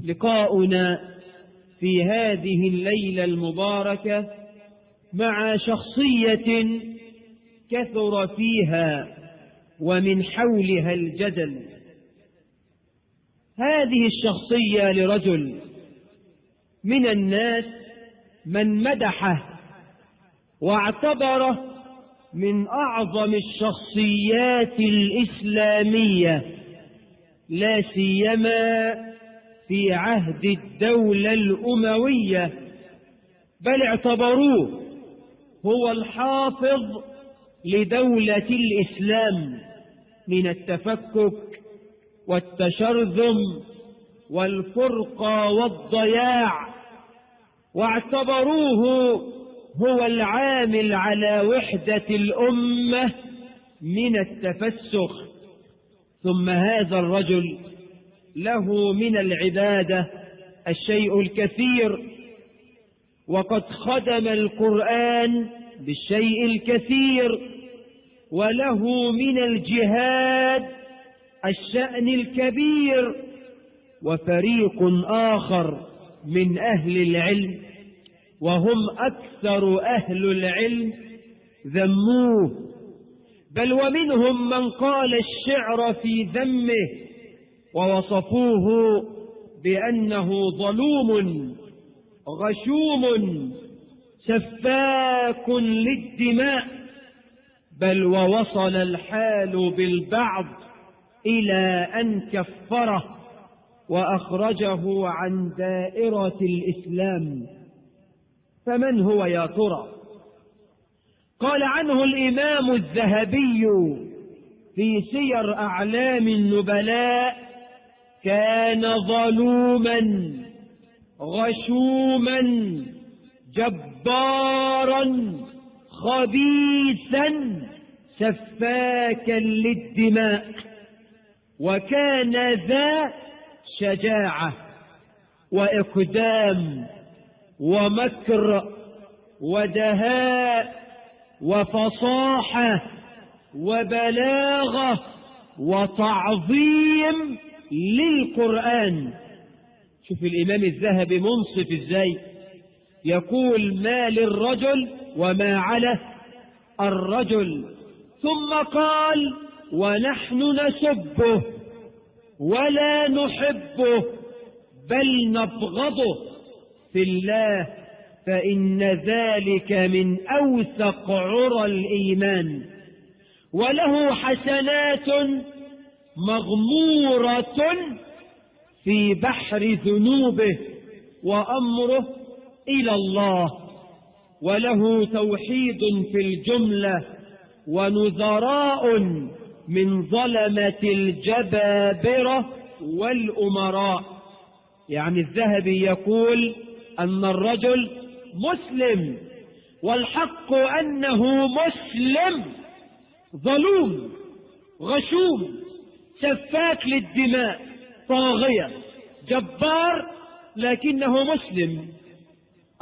لقاؤنا في هذه الليلة المباركة مع شخصية كثر فيها ومن حولها الجدل. هذه الشخصية لرجل من الناس من مدحه واعتبره من أعظم الشخصيات الإسلامية، لا سيما في عهد الدولة الأموية، بل اعتبروه هو الحافظ لدولة الإسلام من التفكك والتشرذم والفرقة والضياع، واعتبروه هو العامل على وحدة الأمة من التفسخ. ثم هذا الرجل له من العبادة الشيء الكثير، وقد خدم القرآن بالشيء الكثير، وله من الجهاد الشأن الكبير. وفريق آخر من أهل العلم وهم أكثر أهل العلم ذموه، بل ومنهم من قال الشعر في ذمه ووصفوه بأنه ظلوم غشوم سفاك للدماء، بل ووصل الحال بالبعض إلى أن كفره وأخرجه عن دائرة الإسلام. فمن هو يا ترى؟ قال عنه الإمام الذهبي في سير أعلام النبلاء: كان ظلوما غشوما جبارا خبيثا سفاكا للدماء، وكان ذا شجاعة وإقدام ومكر ودهاء وفصاحة وبلاغة وتعظيم للقرآن. شوف الإمام الذهبي منصف إزاي، يقول: ما للرجل وما على الرجل. ثم قال: ونحن نسبه ولا نحبه بل نبغضه في الله، فإن ذلك من أوثق عرى الإيمان. وله حسنات مغمورة في بحر ذنوبه وأمره إلى الله، وله توحيد في الجملة ونذراء من ظلمة الجبابرة والأمراء. يعني الذهبي يقول أن الرجل مسلم، والحق أنه مسلم ظلوم غشوم سفاك للدماء طاغية جبار، لكنه مسلم.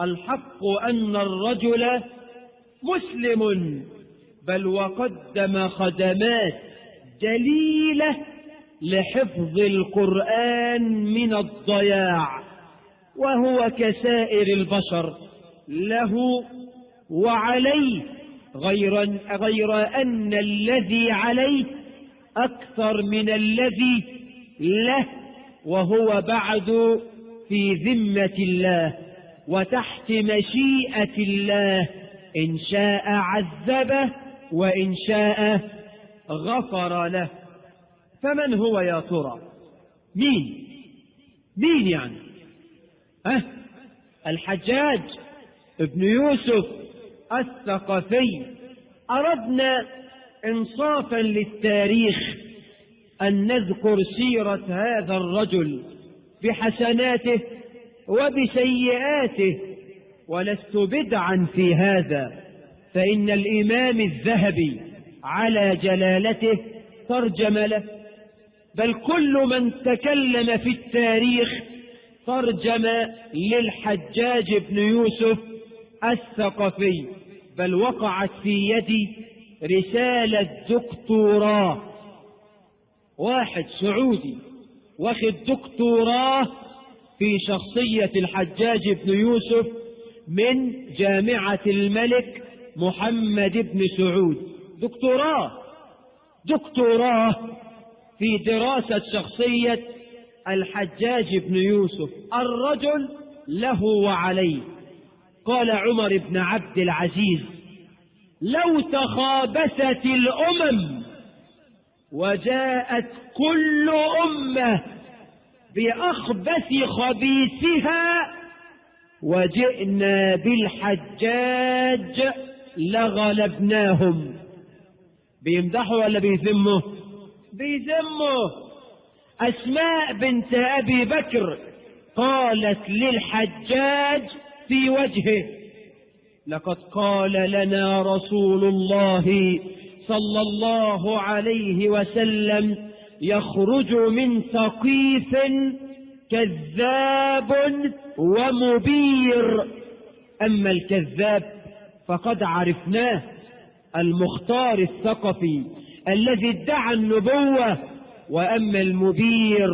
الحق أن الرجل مسلم، بل وقدم خدمات جليلة لحفظ القرآن من الضياع، وهو كسائر البشر له وعليه، غير أن الذي عليه أكثر من الذي له، وهو بعد في ذمة الله وتحت مشيئة الله، إن شاء عذبه وإن شاء غفر له. فمن هو يا ترى؟ مين يعني؟ الحجاج ابن يوسف الثقفي. أردنا إنصافا للتاريخ أن نذكر سيرة هذا الرجل بحسناته وبسيئاته، ولست بدعا في هذا، فإن الإمام الذهبي على جلالته ترجم له، بل كل من تكلم في التاريخ ترجم للحجاج بن يوسف الثقفي. بل وقعت في يدي رسالة دكتوراه، واحد سعودي واخد دكتوراه في شخصية الحجاج بن يوسف من جامعة الملك محمد بن سعود، دكتوراه في دراسة شخصية الحجاج بن يوسف. الرجل له وعليه. قال عمر بن عبد العزيز: لو تخابست الأمم وجاءت كل أمة بأخبث خبيثها وجئنا بالحجاج لغلبناهم. بيمدحوا ولا بيذموا؟ بيذموا. أسماء بنت أبي بكر قالت للحجاج في وجهه: لقد قال لنا رسول الله صلى الله عليه وسلم: يخرج من ثقيف كذاب ومبير. أما الكذاب فقد عرفناه، المختار الثقفي الذي ادعى النبوة، وأما المبير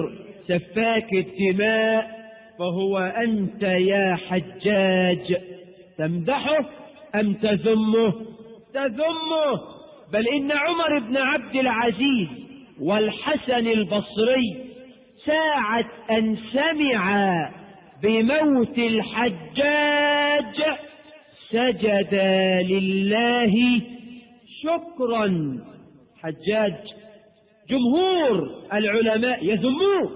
سفاك الدماء فهو أنت يا حجاج. تمدحه أم تذمه؟ تذمه. بل إن عمر بن عبد العزيز والحسن البصري ساعة أن سمع بموت الحجاج سجدا لله شكرا. حجاج جمهور العلماء يذموه،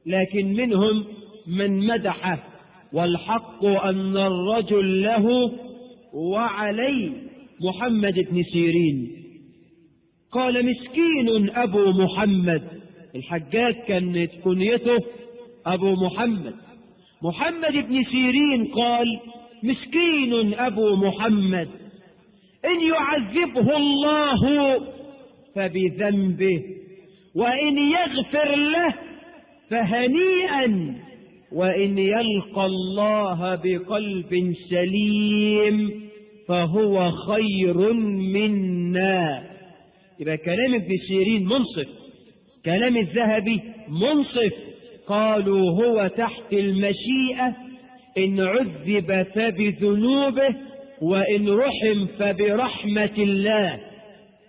لكن منهم من مدحه، والحق أن الرجل له وعليه. محمد بن سيرين قال: مسكين أبو محمد. الحجاج كانت كنيته أبو محمد. محمد بن سيرين قال: مسكين أبو محمد، إن يعذبه الله فبذنبه، وإن يغفر له فهنيئا، وإن يلقى الله بقلب سليم فهو خير منا. يبقى كلام ابن سيرين منصف، كلام الذهبي منصف. قالوا هو تحت المشيئة، إن عذب فبذنوبه، وإن رحم فبرحمة الله.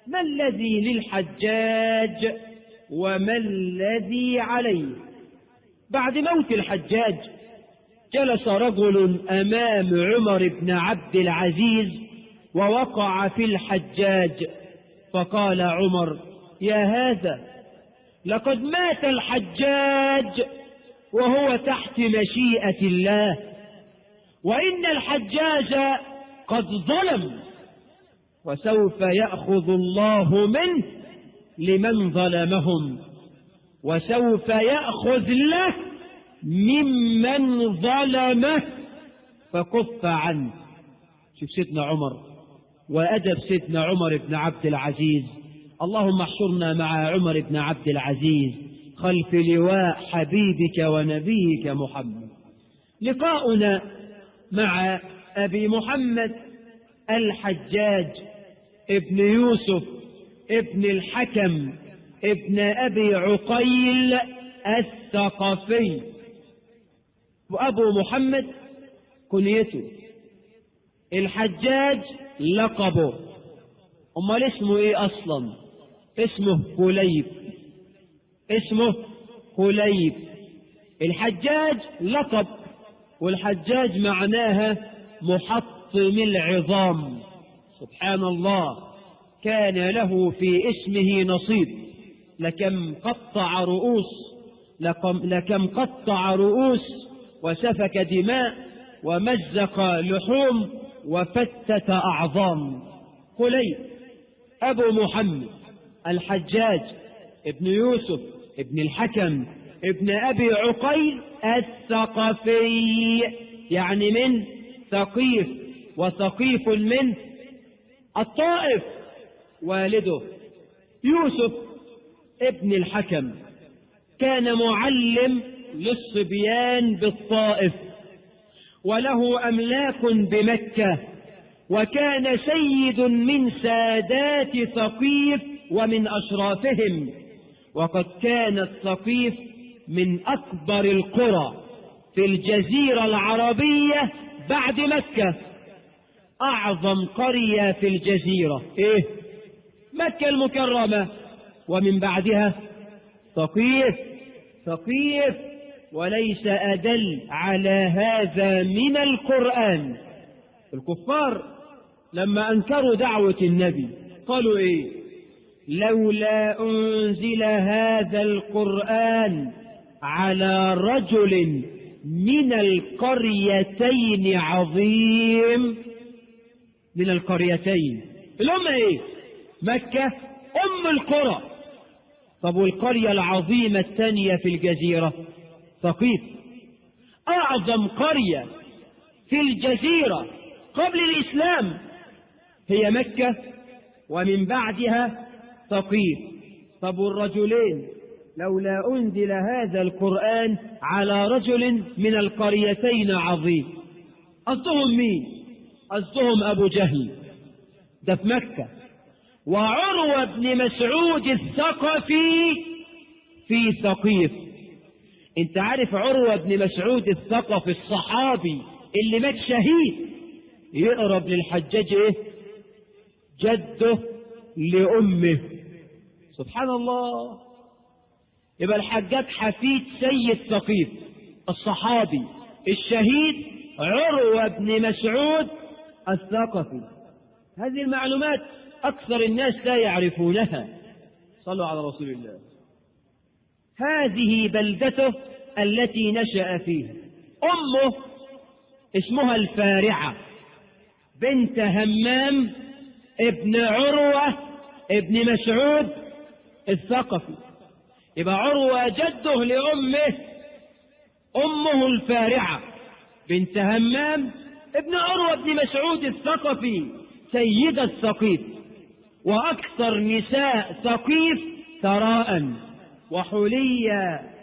ما الذي للحجاج وما الذي عليه؟ بعد موت الحجاج جلس رجل أمام عمر بن عبد العزيز ووقع في الحجاج، فقال عمر: يا هذا، لقد مات الحجاج وهو تحت مشيئة الله، وإن الحجاج قد ظلم، وسوف يأخذ الله منه لمن ظلمهم، وسوف يأخذ له ممن ظلمه، فكف عنه. شوف سيدنا عمر وأدب سيدنا عمر بن عبد العزيز. اللهم احشرنا مع عمر بن عبد العزيز خلف لواء حبيبك ونبيك محمد. لقاؤنا مع أبي محمد الحجاج ابن يوسف ابن الحكم ابن أبي عقيل الثقفي. وأبو محمد كنيته، الحجاج لقبه. أمال اسمه إيه أصلا؟ اسمه كليب. اسمه كليب. الحجاج لقب، والحجاج معناها محطم العظام. سبحان الله، كان له في اسمه نصيب. لكم قطع رؤوس وسفك دماء ومزق لحوم وفتت أعظام. كليب أبو محمد الحجاج ابن يوسف ابن الحكم ابن أبي عقيل الثقفي، يعني من ثقيف، وثقيف من الطائف. والده يوسف ابن الحكم كان معلم للصبيان بالطائف، وله أملاك بمكة، وكان سيد من سادات ثقيف ومن أشرافهم، وقد كانت ثقيف من أكبر القرى في الجزيرة العربية بعد مكة. أعظم قرية في الجزيرة إيه؟ مكة المكرمة، ومن بعدها ثقيف. ثقيف، وليس أدل على هذا من القرآن. الكفار لما أنكروا دعوة النبي قالوا إيه؟ لولا أنزل هذا القرآن على رجل من القريتين عظيم. من القريتين اللي هم ايه؟ مكة أم القرى. طب والقرية العظيمة الثانية في الجزيرة ثقيف. أعظم قرية في الجزيرة قبل الإسلام هي مكة، ومن بعدها ثقيف. طب والرجلين لولا أنزل هذا القرآن على رجل من القريتين عظيم، قصدهم مين؟ قصدهم أبو جهل، ده في مكة. وعروة بن مسعود الثقفي في ثقيف. انت عارف عروة بن مسعود الثقفي الصحابي اللي مات شهيد يقرب للحجاج ايه؟ جده لأمه. سبحان الله. يبقى الحجاج حفيد سيد ثقيف الصحابي الشهيد عروة بن مسعود الثقفي. هذه المعلومات أكثر الناس لا يعرفونها. صلوا على رسول الله. هذه بلدته التي نشأ فيها. أمه اسمها الفارعة بنت همام ابن عروة ابن مسعود الثقفي. يبقى عروة جده لأمه، أمه الفارعة بنت همام ابن عروة بن مسعود الثقفي سيدة الثقيف، وأكثر نساء ثقيف ثراء وحليا.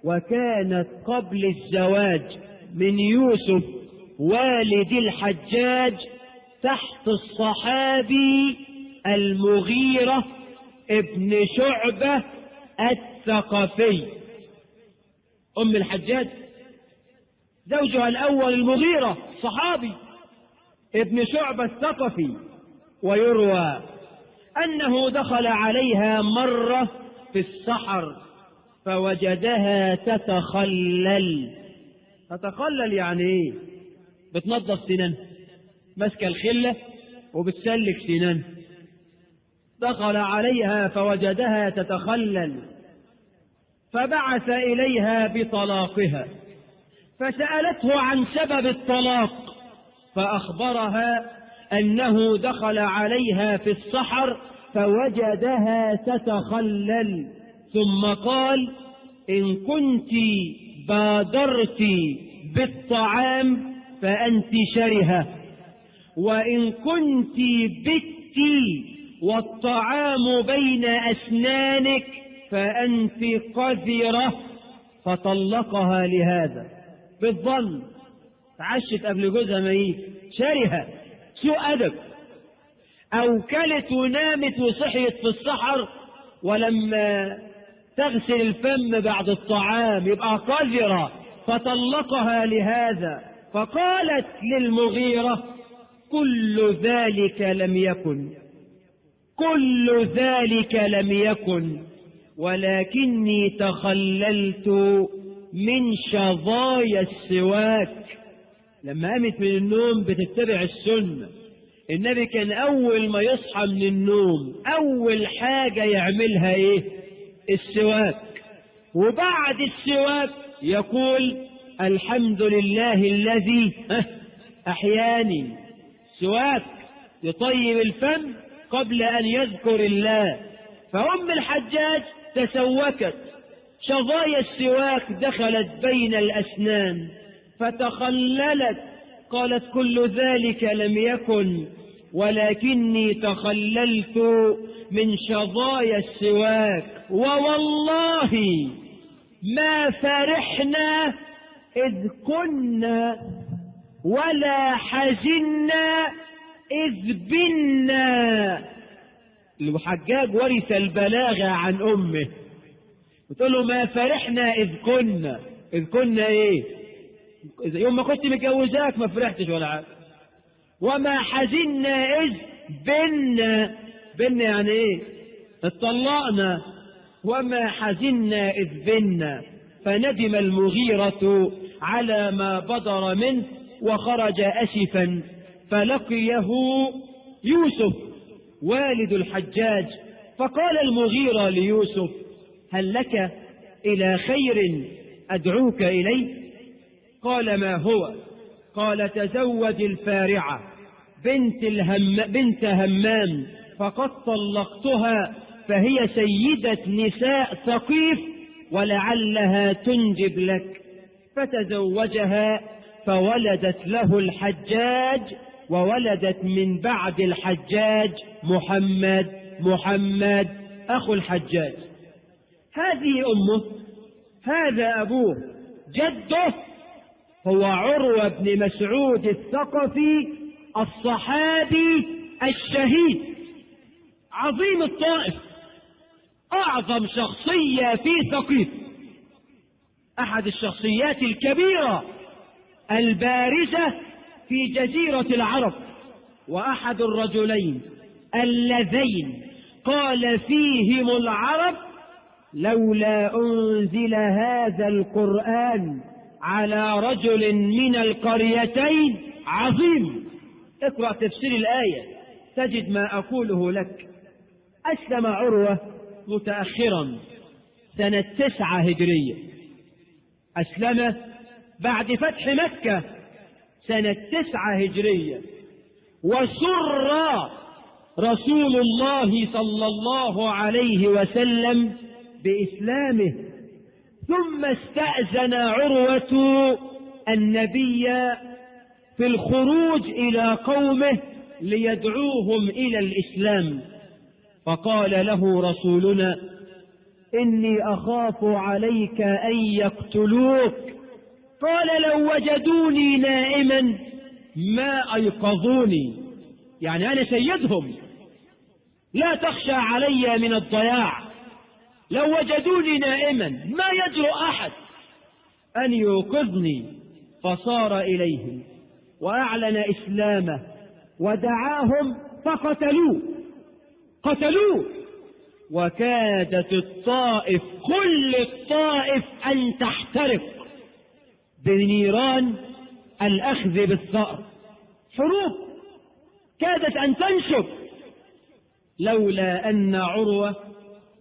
وكانت قبل الزواج من يوسف والد الحجاج تحت الصحابي المغيرة ابن شعبة الثقفي. أم الحجاج زوجها الأول المغيرة صحابي ابن شعبة الثقفي. ويروى أنه دخل عليها مرة في السحر فوجدها تتخلل. تتخلل يعني ايه؟ بتنظف سنان، ماسكة الخلة وبتسلك سنان. دخل عليها فوجدها تتخلل فبعث إليها بطلاقها، فسألته عن سبب الطلاق فأخبرها أنه دخل عليها في السحر فوجدها تتخلل، ثم قال: إن كنت بادرت بالطعام فأنت شرهة، وإن كنت بت والطعام بين أسنانك فأنت قذرة. فطلقها لهذا بالظن، تعشت قبل جوزها ميت، شرهة، سوء أدب، أو كلت ونامت وصحيت في السحر ولما تغسل الفم بعد الطعام يبقى قذرة، فطلقها لهذا. فقالت للمغيرة: كل ذلك لم يكن، كل ذلك لم يكن، ولكني تخللت من شظايا السواك. لما قامت من النوم بتتبع السنة. النبي كان أول ما يصحى من النوم أول حاجة يعملها إيه؟ السواك. وبعد السواك يقول: الحمد لله الذي أحياني. سواك يطيب الفم قبل أن يذكر الله. فأم الحجاج تسوكت، شظايا السواك دخلت بين الأسنان فتخللت. قالت: كل ذلك لم يكن، ولكني تخللت من شظايا السواك، ووالله ما فرحنا إذ كنا ولا حزنا إذ بنا. الحجاج ورث البلاغة عن أمه، بتقول له ما فرحنا إذ كنا. إذ كنا إيه؟ يوم ما كنت متجوزاك ما فرحتش ولا حاجة. وما حزنا إذ بنا. بنا يعني إيه؟ اتطلقنا. وما حزنا إذ بنا. فندم المغيرة على ما بدر منه وخرج أسفا، فلقيه يوسف والد الحجاج، فقال المغيرة ليوسف هل لك إلى خير أدعوك إليه؟ قال ما هو؟ قال تزوج الفارعة بنت همام، فقد طلقتها، فهي سيدة نساء ثقيف ولعلها تنجب لك. فتزوجها فولدت له الحجاج، وولدت من بعد الحجاج محمد أخو الحجاج. هذه أمه، هذا أبوه. جده هو عروة بن مسعود الثقفي الصحابي الشهيد عظيم الطائف، أعظم شخصية في ثقيف، أحد الشخصيات الكبيرة البارزة في جزيرة العرب، وأحد الرجلين اللذين قال فيهم العرب لولا أنزل هذا القرآن على رجل من القريتين عظيم. اقرأ تفسير الآية تجد ما أقوله لك. أسلم عروة متأخرا سنة 9 هجرية، أسلم بعد فتح مكة سنة 9 هجرية، وسر رسول الله صلى الله عليه وسلم بإسلامه، ثم استأذن عروة النبي في الخروج إلى قومه ليدعوهم إلى الإسلام، فقال له رسولنا إني أخاف عليك أن يقتلوك. قال لو وجدوني نائما ما أيقظوني، يعني أنا سيدهم لا تخشى علي من الضياع. لو وجدوني نائما ما يجرؤ أحد أن يوقظني. فصار إليهم وأعلن إسلامه ودعاهم فقتلوه، قتلوه. وكادت الطائف كل الطائف أن تحترق بنيران الأخذ بالثأر، حروب كادت أن تنشب، لولا أن عروة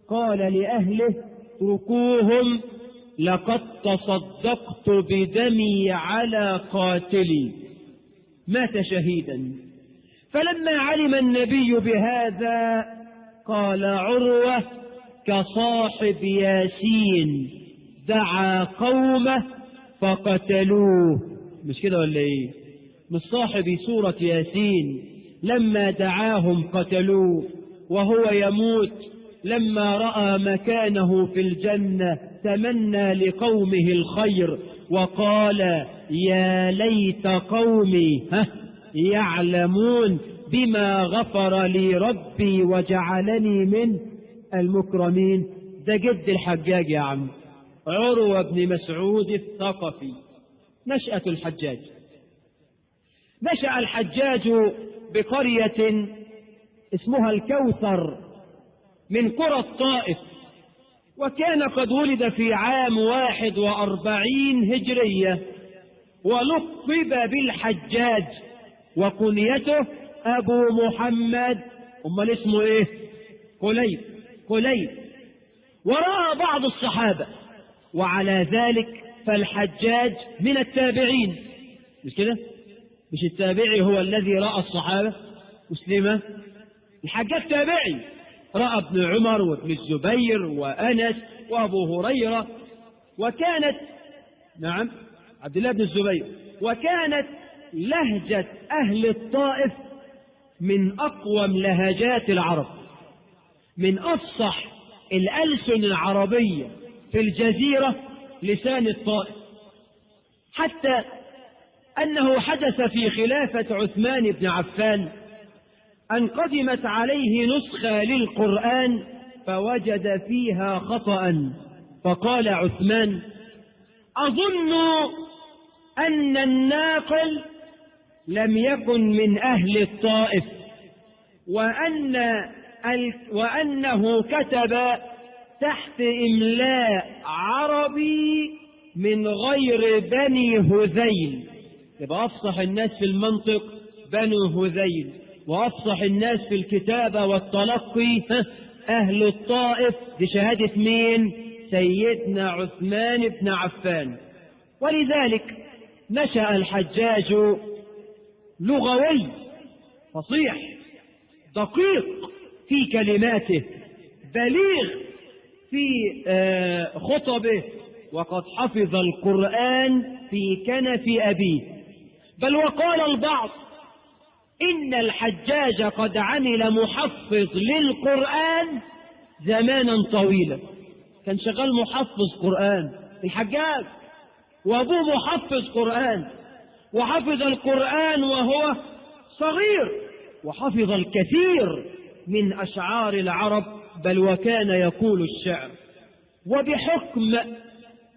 قال لأهله اتركوهم لقد تصدقت بدمي على قاتلي. مات شهيدا. فلما علم النبي بهذا قال عروة كصاحب ياسين دعا قومه فقتلوه. مش كده ولا ايه؟ مش صاحب سورة ياسين لما دعاهم قتلوه وهو يموت، لما رأى مكانه في الجنة تمنى لقومه الخير وقال يا ليت قومي يعلمون بما غفر لي ربي وجعلني من المكرمين. ده جد الحجاج يا عم، عروة بن مسعود الثقفي. نشأة الحجاج: نشأ الحجاج بقرية اسمها الكوثر من قرى الطائف، وكان قد ولد في عام 41 هجرية، ولقب بالحجاج، وكنيته أبو محمد. أمال اسمه إيه؟ قليب. ورأى بعض الصحابة، وعلى ذلك فالحجاج من التابعين. مش كده؟ مش التابعي هو الذي رأى الصحابة مسلمة؟ الحجاج تابعي، رأى ابن عمر وابن الزبير وأنس وأبو هريرة، وكانت عبد الله بن الزبير. وكانت لهجة أهل الطائف من أقوم لهجات العرب، من أفصح الألسن العربية في الجزيرة لسان الطائف، حتى أنه حدث في خلافة عثمان بن عفان أن قدمت عليه نسخة للقرآن فوجد فيها خطأ، فقال عثمان: أظن أن الناقل لم يكن من أهل الطائف، وأنه كتب تحت إملاء عربي من غير بني هذيل. يبقى أفصح الناس في المنطق بنو هذيل، وأفصح الناس في الكتابة والتلقي أهل الطائف. دي شهادة مين؟ سيدنا عثمان بن عفان. ولذلك نشأ الحجاج لغوي فصيح دقيق في كلماته، بليغ في خطبه، وقد حفظ القرآن في كنف أبيه. بل وقال البعض إن الحجاج قد عمل محفظ للقرآن زمانا طويلا. كان شغال محفظ قرآن الحجاج، وأبوه محفظ قرآن، وحفظ القرآن وهو صغير، وحفظ الكثير من أشعار العرب، بل وكان يقول الشعر. وبحكم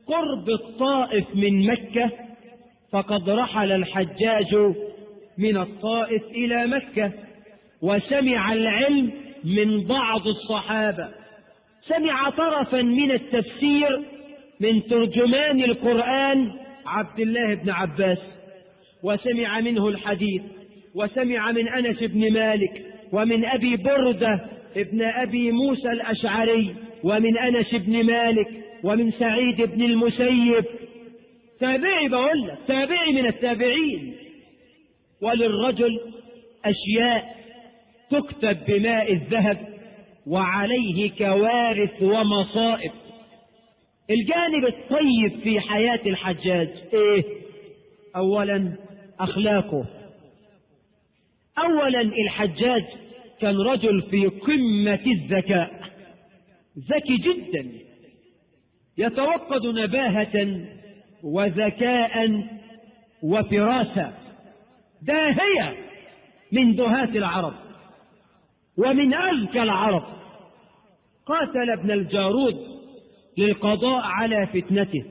قرب الطائف من مكة فقد رحل الحجاج من الطائف إلى مكة، وسمع العلم من بعض الصحابة. سمع طرفا من التفسير من ترجمان القرآن عبد الله بن عباس، وسمع منه الحديث، وسمع من أنس بن مالك، ومن أبي بردة ابن أبي موسى الأشعري، ومن أنس بن مالك، ومن سعيد بن المسيب. تابعي، بقول لك تابعي من التابعين. وللرجل أشياء تكتب بماء الذهب وعليه كوارث ومصائب. الجانب الطيب في حياة الحجاج إيه؟ أولا أخلاقه. أولا الحجاج كان رجل في قمة الذكاء، ذكي جدا، يتوقد نباهة وذكاء وفراسة، داهية من دهاة العرب ومن أذكى العرب. قاتل ابن الجارود للقضاء على فتنته،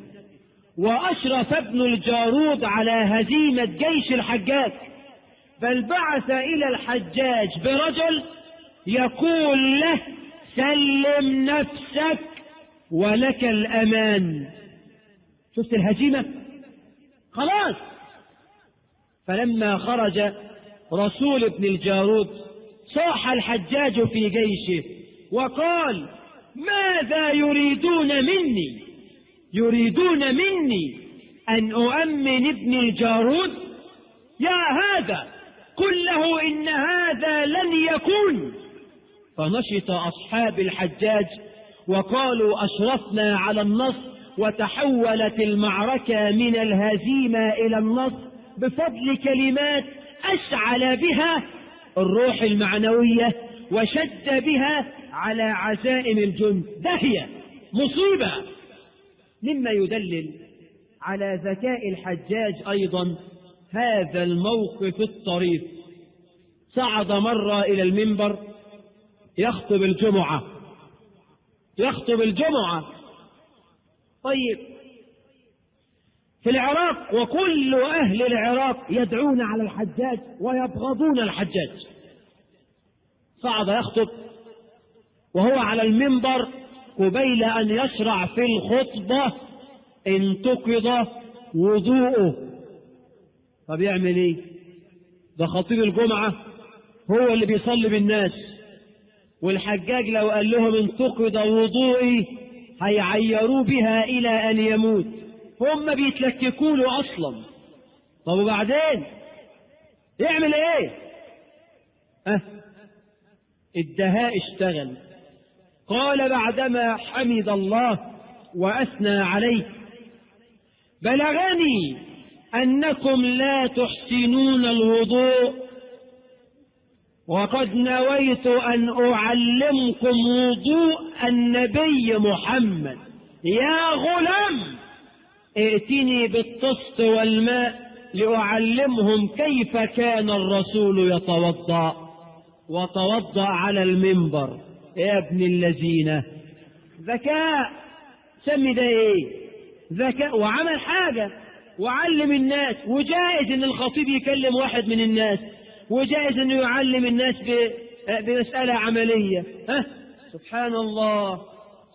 وأشرف ابن الجارود على هزيمة جيش الحجاج، بل بعث إلى الحجاج برجل يقول له: سلم نفسك ولك الأمان. شفت الهزيمة؟ خلاص. فلما خرج رسول ابن الجارود صاح الحجاج في جيشه وقال: ماذا يريدون مني؟ يريدون مني أن أؤمن ابن الجارود؟ يا هذا قل له إن هذا لن يكون. فنشط أصحاب الحجاج وقالوا: أشرفنا على النصر، وتحولت المعركة من الهزيمة إلى النصر بفضل كلمات أشعل بها الروح المعنوية وشد بها على عزائم الجند. دهية مصيبة. مما يدلل على ذكاء الحجاج أيضا هذا الموقف الطريف. صعد مرة إلى المنبر يخطب الجمعة. طيب، في العراق وكل أهل العراق يدعون على الحجاج ويبغضون الحجاج. صعد يخطب وهو على المنبر، قبيل أن يشرع في الخطبة انتقض وضوءه. طب يعمل ايه؟ ده خطيب الجمعة هو اللي بيصلي بالناس، والحجاج لو قال لهم انتقض وضوئي هيعيروه بها إلى أن يموت، هم بيتلككوا له أصلا. طب وبعدين يعمل ايه؟ الدهاء اشتغل. قال بعدما حمد الله وأثنى عليه: بلغني أنكم لا تحسنون الوضوء، وقد نويت أن أعلمكم وضوء النبي محمد. يا غلام ائتني بالطست والماء لأعلمهم كيف كان الرسول يتوضأ. وتوضأ على المنبر. يا ابن الذين، ذكاء، سمي ده ايه؟ ذكاء. وعمل حاجة وعلم الناس، وجائز ان الخطيب يكلم واحد من الناس، وجائز انه يعلم الناس بمسألة عملية. سبحان الله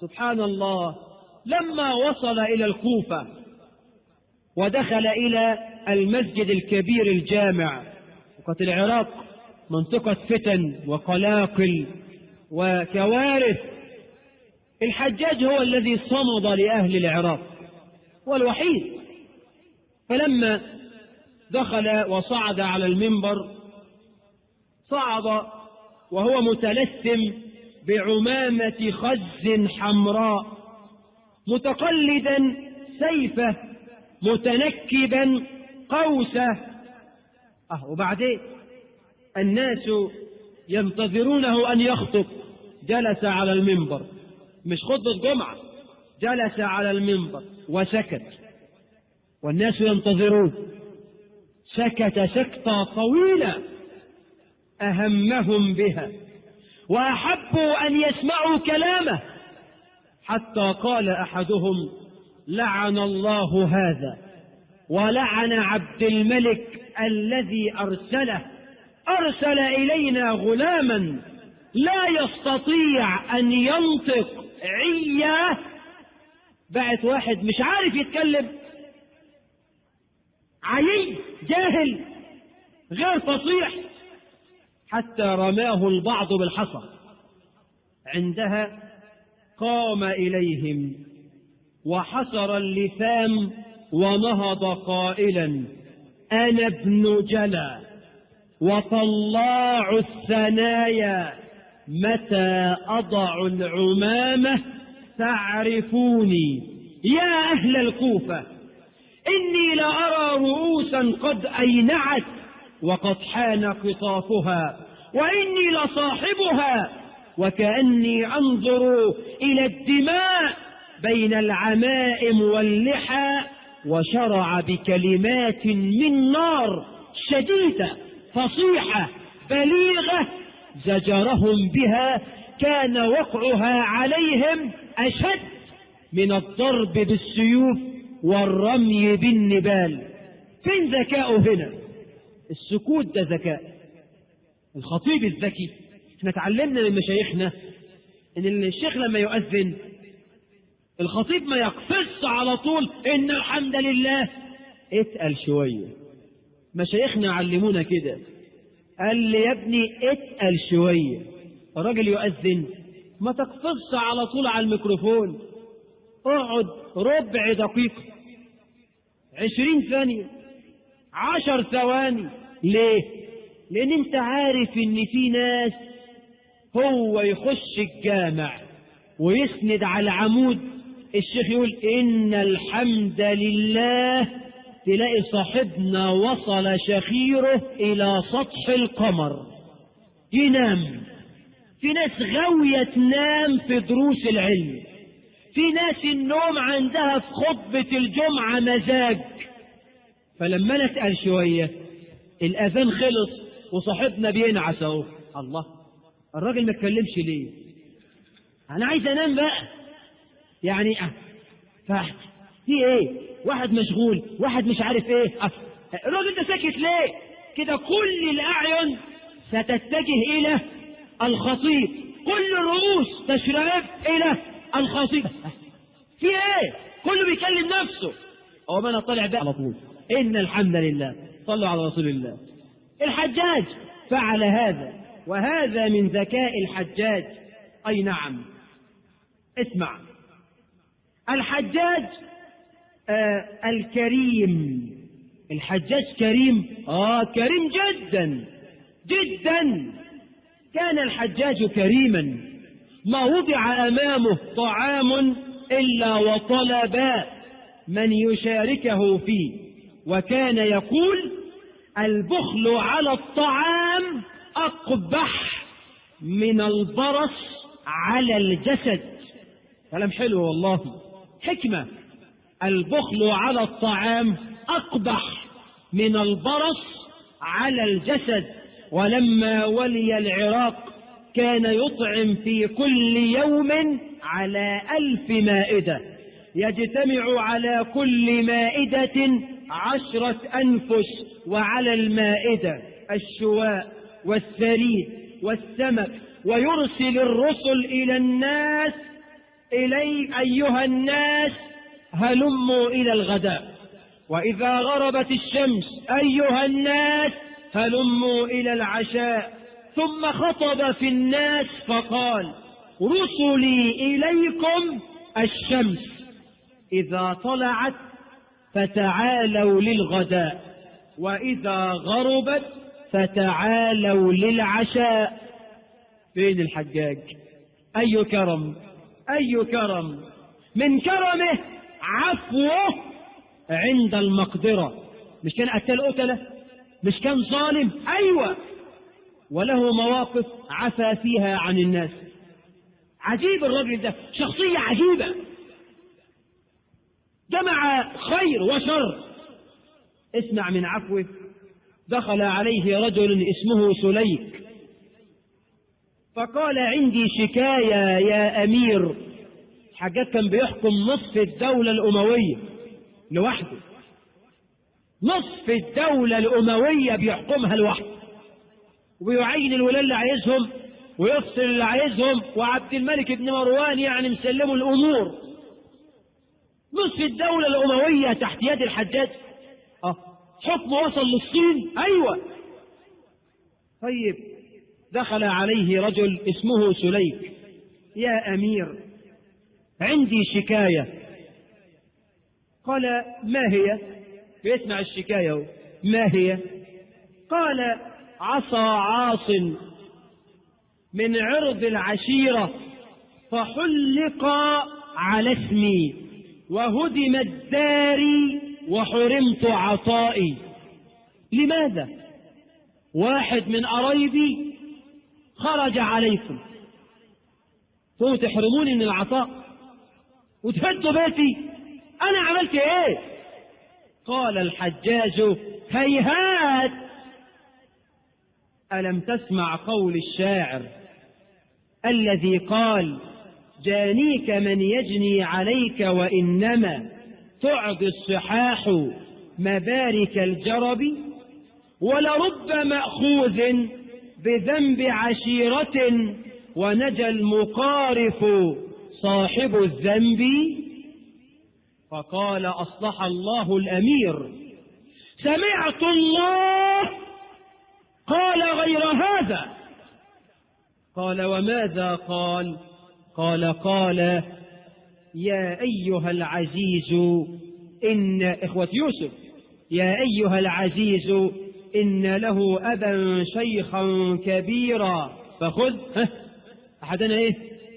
سبحان الله. لما وصل إلى الكوفة ودخل إلى المسجد الكبير الجامع، وقت العراق منطقة فتن وقلاقل وكوارث، الحجاج هو الذي صمد لأهل العراق والوحيد. فلما دخل وصعد على المنبر، صعد وهو متلثم بعمامة خز حمراء، متقلدا سيفه، متنكبا قوسه. وبعدين الناس ينتظرونه أن يخطب، جلس على المنبر، مش خطبة جمعة، جلس على المنبر وسكت، والناس ينتظرون. سكت سكتة طويلة أهمهم بها، وأحبوا أن يسمعوا كلامه، حتى قال أحدهم: لعن الله هذا ولعن عبد الملك الذي أرسله، أرسل إلينا غلاما لا يستطيع أن ينطق عياه. بعت واحد مش عارف يتكلم، عيي، جاهل، غير فصيح، حتى رماه البعض بالحصى. عندها قام إليهم وحصر اللثام ونهض قائلا: أنا ابن جلا وطلاع الثنايا، متى أضع العمامة تعرفوني. يا أهل الكوفة، إني لأرى رؤوسا قد أينعت وقد حان قطافها، وإني لصاحبها، وكأني أنظر إلى الدماء بين العمائم واللحى. وشرع بكلمات من نار شديدة فصيحة بليغة زجرهم بها، كان وقعها عليهم أشد من الضرب بالسيوف والرمي بالنبال. فين ذكاؤه هنا؟ السكوت ده ذكاء. الخطيب الذكي، احنا تعلمنا من مشايخنا ان الشيخ لما يؤذن الخطيب ما يقفز على طول ان الحمد لله، اتقل شوية. مشايخنا علمونا كده، قال لي يا ابني اتقل شوية. الراجل يؤذن ما تقفز على طول على الميكروفون، اقعد ربع دقيقة، 20 ثانية، 10 ثواني. ليه؟ لأن انت عارف ان في ناس هو يخش الجامع ويسند على العمود، الشيخ يقول إن الحمد لله، تلاقي صاحبنا وصل شخيره إلى سطح القمر ينام. في ناس غاوية تنام في دروس العلم، في ناس النوم عندها في خطبة الجمعة مزاج. فلما نتقل شوية الأذان خلص وصاحبنا بينعس اهو. الله، الراجل ما اتكلمش ليه؟ أنا عايز أنام بقى يعني. في ايه؟ واحد مشغول، واحد مش عارف ايه. الراجل ده ساكت ليه؟ كده كل الأعين ستتجه إلى الخطيب، كل الرؤوس تشرف إلى الخطيب. في ايه؟ كله بيكلم نفسه. هو ما انا طالع بقى على طول إن الحمد لله، صلوا على رسول الله. الحجاج فعل هذا، وهذا من ذكاء الحجاج. أي نعم. اسمع، الحجاج الكريم، الحجاج كريم، كريم جدا جدا. كان الحجاج كريما، ما وضع أمامه طعام إلا وطلب من يشاركه فيه، وكان يقول: البخل على الطعام أقبح من البرص على الجسد. كلام حلو والله، حكمة. البخل على الطعام أقبح من البرص على الجسد. ولما ولي العراق كان يطعم في كل يوم على 1000 مائدة، يجتمع على كل مائدة 10 أنفس، وعلى المائدة الشواء والثريد والسمك، ويرسل الرسل إلى الناس: أيها الناس هلموا إلى الغداء. وإذا غربت الشمس: أيها الناس هلموا إلى العشاء. ثم خطب في الناس فقال: رسلي إليكم الشمس، إذا طلعت فتعالوا للغداء، وإذا غربت فتعالوا للعشاء. فين الحجاج؟ أي كرم، أي كرم! من كرمه عفوه عند المقدرة. مش كان قتال قتلة؟ مش كان ظالم؟ أيوة، وله مواقف عفى فيها عن الناس. عجيب الرجل ده، شخصية عجيبة، جمع خير وشر. اسمع من عفوه: دخل عليه رجل اسمه سليك فقال: عندي شكاية يا أمير. الحجاج كان بيحكم نصف الدولة الأموية لوحده، نصف الدولة الأموية بيحكمها لوحده، ويعين الولاة اللي عايزهم ويفصل اللي عايزهم، وعبد الملك بن مروان يعني مسلموا الأمور. نصف الدولة الأموية تحت يد الحجاج. حكم وصل للصين. أيوة. طيب، دخل عليه رجل اسمه سليك: يا أمير، عندي شكاية. قال: ما هي؟ بيسمع الشكاية. ما هي؟ قال: عصى عاص من عرض العشيرة فحلق على اسمي، وهدمت داري وحرمت عطائي. لماذا؟ واحد من قرايبي خرج عليكم، فهو تحرموني من العطاء وتهدوا بيتي، أنا عملت إيه؟ قال الحجاج: هيهات، ألم تسمع قول الشاعر الذي قال: جانيك من يجني عليك، وإنما تعطي الصحاح مبارك الجرب، ولرب مأخوذ بذنب عشيرة، ونجى المقارف صاحب الذنب. فقال: أصلح الله الأمير، سمعت الله قال غير هذا. قال: وماذا قال؟ قال: يا أيها العزيز إن إخوة يوسف، يا أيها العزيز إن له أبا شيخا كبيرا، فخذ أحدنا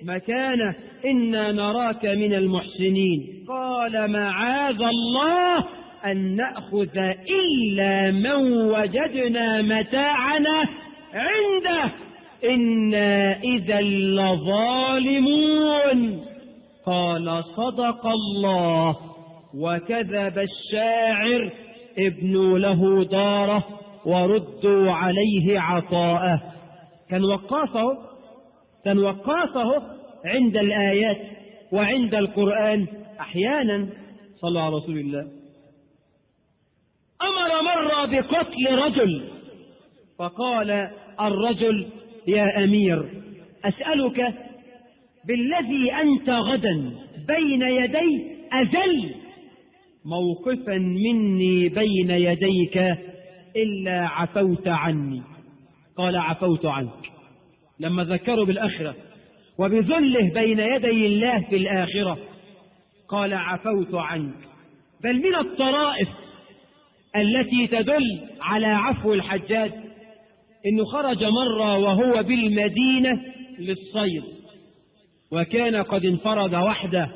مكانه، إنا نراك من المحسنين. قال: معاذ الله أن نأخذ إلا من وجدنا متاعنا عنده، إنا إذا لظالمون. قال: صدق الله وكذب الشاعر، ابنوا له داره وردوا عليه عطاءه. كان وقافه عند الآيات وعند القرآن أحيانا. صلى على رسول الله. أمر مرة بقتل رجل، فقال الرجل: يا أمير، أسألك بالذي أنت غدا بين يدي أذل موقفا مني بين يديك إلا عفوت عني. قال: عفوت عنك. لما ذكروا بالآخرة وبذله بين يدي الله في الآخرة قال: عفوت عنك. بل من الطرائف التي تدل على عفو الحجاج إنه خرج مرة وهو بالمدينة للصيد، وكان قد انفرد وحده،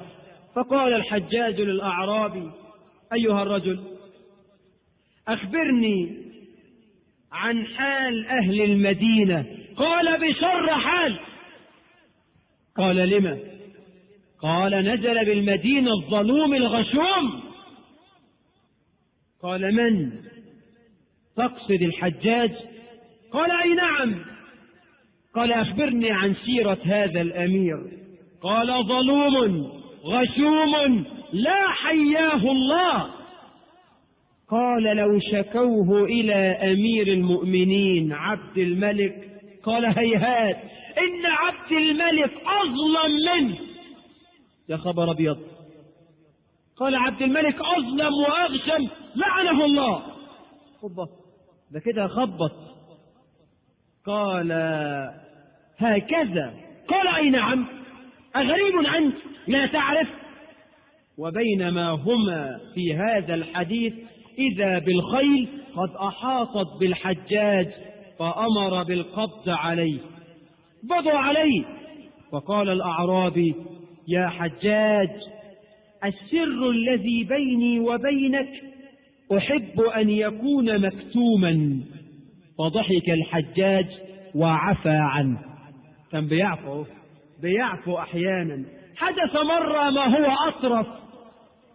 فقال الحجاج للأعرابي: أيها الرجل، أخبرني عن حال أهل المدينة. قال: بشر حال. قال: لما؟ قال: نزل بالمدينة الظلوم الغشوم. قال: من؟ تقصد الحجاج؟ قال أي نعم. قال أخبرني عن سيرة هذا الأمير. قال ظلوم غشوم لا حياه الله. قال لو شكوه إلى أمير المؤمنين عبد الملك. قال هيهات، إن عبد الملك أظلم منه. يا خبر أبيض. قال عبد الملك أظلم وأغشم لعنه الله. خبط ده كده خبط. قال هكذا. قال أي نعم. أغريب أنت لا تعرف؟ وبينما هما في هذا الحديث إذا بالخيل قد أحاطت بالحجاج فأمر بالقبض عليه. بضوا عليه. فقال الأعرابي يا حجاج السر الذي بيني وبينك أحب أن يكون مكتوما. فضحك الحجاج وعفى عنه. كان بيعفو أحيانا. حدث مرة ما هو أطرف،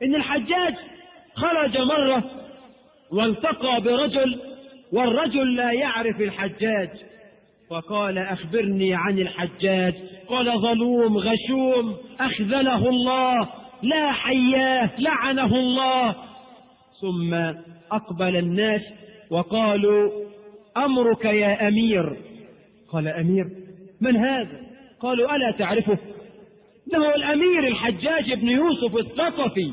إن الحجاج خرج مرة والتقى برجل والرجل لا يعرف الحجاج، فقال أخبرني عن الحجاج. قال ظلوم غشوم أخذله الله لا حياه لعنه الله. ثم أقبل الناس وقالوا أمرك يا أمير. قال أمير من هذا؟ قالوا ألا تعرفه؟ إنه الأمير الحجاج بن يوسف الثقفي.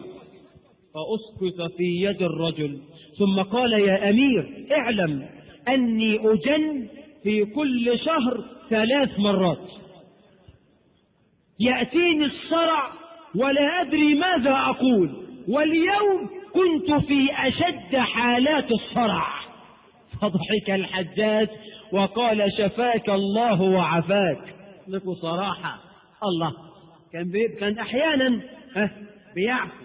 فأسقط في يد الرجل ثم قال يا أمير اعلم أني أجن في كل شهر 3 مرات، يأتيني الصرع ولا أدري ماذا أقول، واليوم كنت في أشد حالات الصرع. فضحك الحجاج وقال شفاك الله وعفاك. لكم صراحة الله. كان أحيانا بيعفو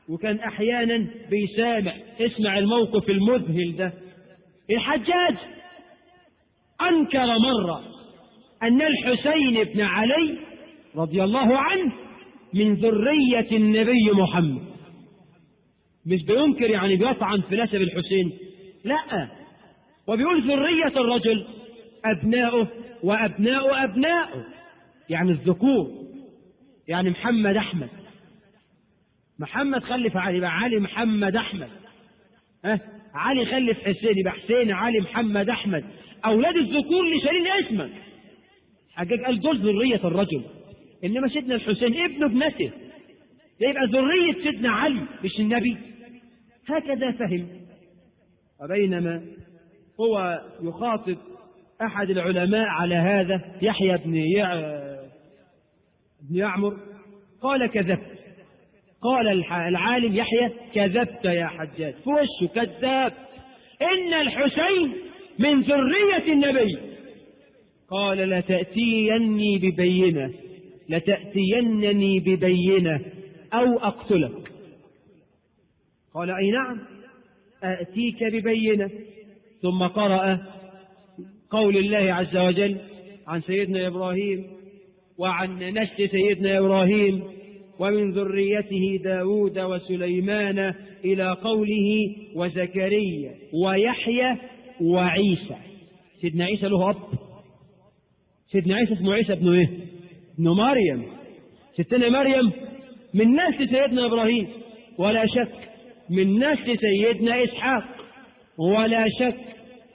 وكان أحيانا بيسامح. اسمع الموقف المذهل ده. الحجاج أنكر مرة أن الحسين بن علي رضي الله عنه من ذرية النبي محمد. مش بينكر يعني بيطعن في نسب الحسين، لا، وبيقول ذرية الرجل أبناؤه وأبناء أبناؤه، يعني الذكور، يعني محمد أحمد. محمد خلف علي يبقى علي محمد أحمد. علي خلف حسين يبقى حسين علي محمد أحمد. أولاد الذكور اللي شايلين اسمك. حجاج قال دول ذرية الرجل، إنما سيدنا الحسين ابن ابنته يبقى ذرية سيدنا علي مش النبي. هكذا فهم. وبينما هو يخاطب أحد العلماء على هذا يحيى بن يعمر قال كذبت. قال العالم يحيى كذبت يا حجاج، في وشه كذاب، إن الحسين من ذرية النبي. قال لتأتينني ببينة أو أقتلك. قال أي نعم أأتيك ببينة. ثم قرأ قول الله عز وجل عن سيدنا إبراهيم وعن نسل سيدنا إبراهيم ومن ذريته داود وسليمان إلى قوله وزكريا ويحيى وعيسى. سيدنا عيسى له أب. سيدنا عيسى اسمه عيسى ابن إيه؟ ابن مريم. ستنا مريم من نسل سيدنا إبراهيم ولا شك، من نسل سيدنا إسحاق ولا شك،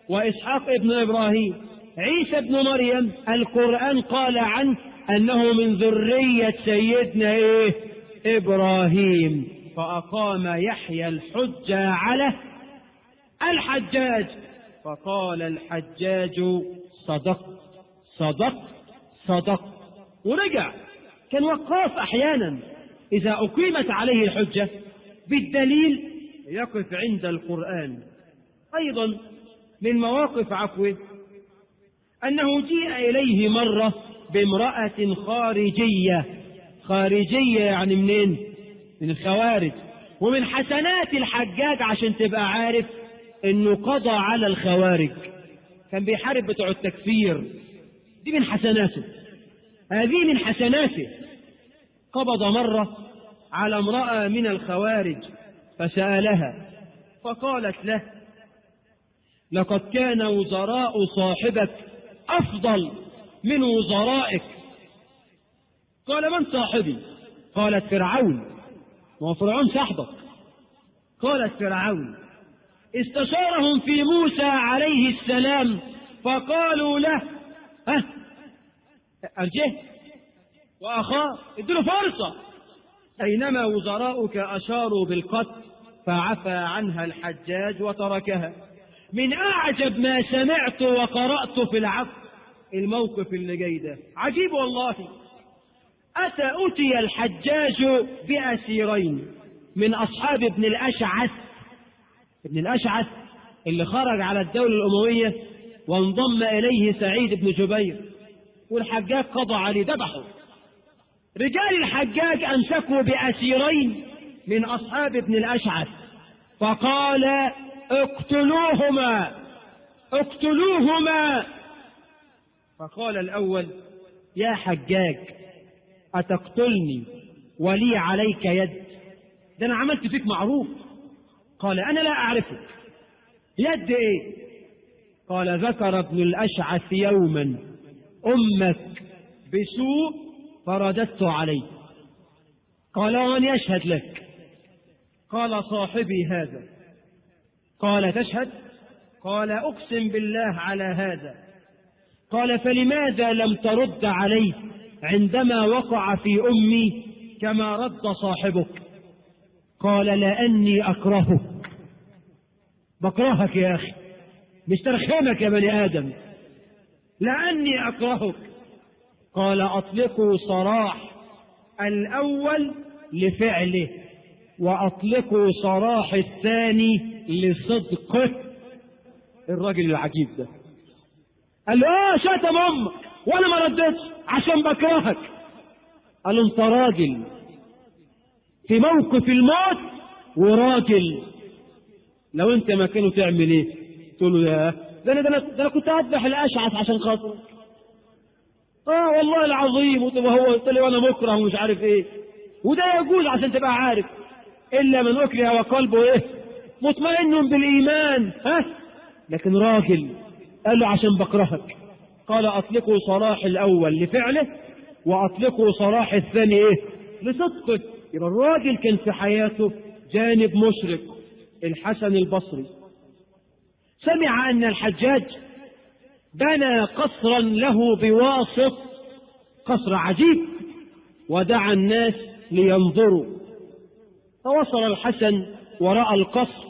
وإسحاق ابن إبراهيم. عيسى ابن مريم القرآن قال عنه أنه من ذرية سيدنا إبراهيم. فأقام يحيى الحجة على الحجاج. فقال الحجاج صدقت ورجع. كان وقاف أحيانا إذا أقيمت عليه الحجة بالدليل يقف عند القرآن. أيضا من مواقف عفوه أنه جيء إليه مرة بامرأة خارجية يعني منين؟ من الخوارج. ومن حسنات الحجاج عشان تبقى عارف أنه قضى على الخوارج، كان بيحارب بتوع التكفير. دي من حسناته، هذه من حسناته. قبض مرة على امرأة من الخوارج فسألها فقالت له لقد كان وزراء صاحبك أفضل من وزرائك. قال من صاحبي؟ قالت فرعون. وهو فرعون صاحبك؟ قالت فرعون. استشارهم في موسى عليه السلام فقالوا له أرجه وأخاه ادوا له فرصة. أينما وزراؤك أشاروا بالقتل فعفى عنها الحجاج وتركها. من أعجب ما سمعت وقرأت في العفو الموقف اللي جاي ده، عجيب والله. أتي الحجاج بأسيرين من أصحاب ابن الأشعث. ابن الأشعث اللي خرج على الدولة الأموية وانضم إليه سعيد بن جبير، والحجاج قضى عليه ذبحه. رجال الحجاج أمسكوا بأسيرين من أصحاب ابن الأشعث فقال اقتلوهما اقتلوهما. فقال الأول يا حجاج أتقتلني ولي عليك يد؟ ده أنا عملت فيك معروف. قال أنا لا أعرفك. يد إيه؟ قال ذكر ابن الأشعث يوما أمك بسوء فرددت عليه. قال ومن يشهد لك؟ قال صاحبي هذا. قال تشهد؟ قال أقسم بالله على هذا. قال فلماذا لم ترد عليه عندما وقع في أمي كما رد صاحبك؟ قال لأني أكرهك. بكرهك يا أخي، مش ترخمك يا بني آدم، لأني أكرهك. قال أطلقوا سراح الأول لفعله وأطلقوا سراح الثاني لصدقه. الراجل العجيب ده قال له شتم أمك وأنا ما ردتش عشان بكرهك. قال له أنت راجل في موقف الموت وراجل، لو أنت مكانه تعمل إيه؟ تقول له يا ده أنا كنت أذبح الأشعث عشان خاطرك. والله العظيم. وهو قلت لي وانا مكره ومش عارف ايه. وده يجوز عشان تبقى عارف الا من اكره وقلبه ايه مطمئن بالايمان. لكن راجل قال له عشان بكرهك. قال اطلقوا سراح الاول لفعله واطلقوا سراح الثاني ايه لصدقه. يبقى الراجل كان في حياته جانب مشرق. الحسن البصري سمع ان الحجاج بنى قصرا له بواسط، قصر عجيب، ودعا الناس لينظروا. فوصل الحسن ورأى القصر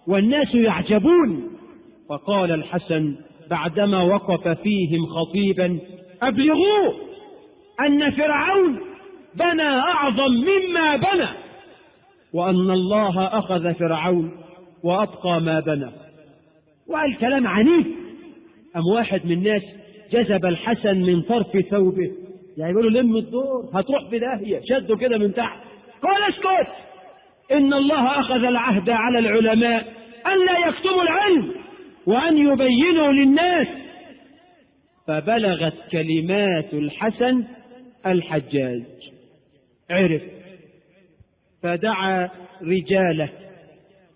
والناس يعجبون. فقال الحسن بعدما وقف فيهم خطيبا أبلغوه أن فرعون بنى أعظم مما بنى وأن الله أخذ فرعون وأبقى ما بنى. وقال كلام عنيف. أم واحد من الناس جذب الحسن من طرف ثوبه، يعني يقولوا لم الدور هتروح في داهية، شده كده من تحت. قال اسكت، إن الله أخذ العهد على العلماء أن لا يكتموا العلم وأن يبينوا للناس. فبلغت كلمات الحسن الحجاج، عرف فدعا رجاله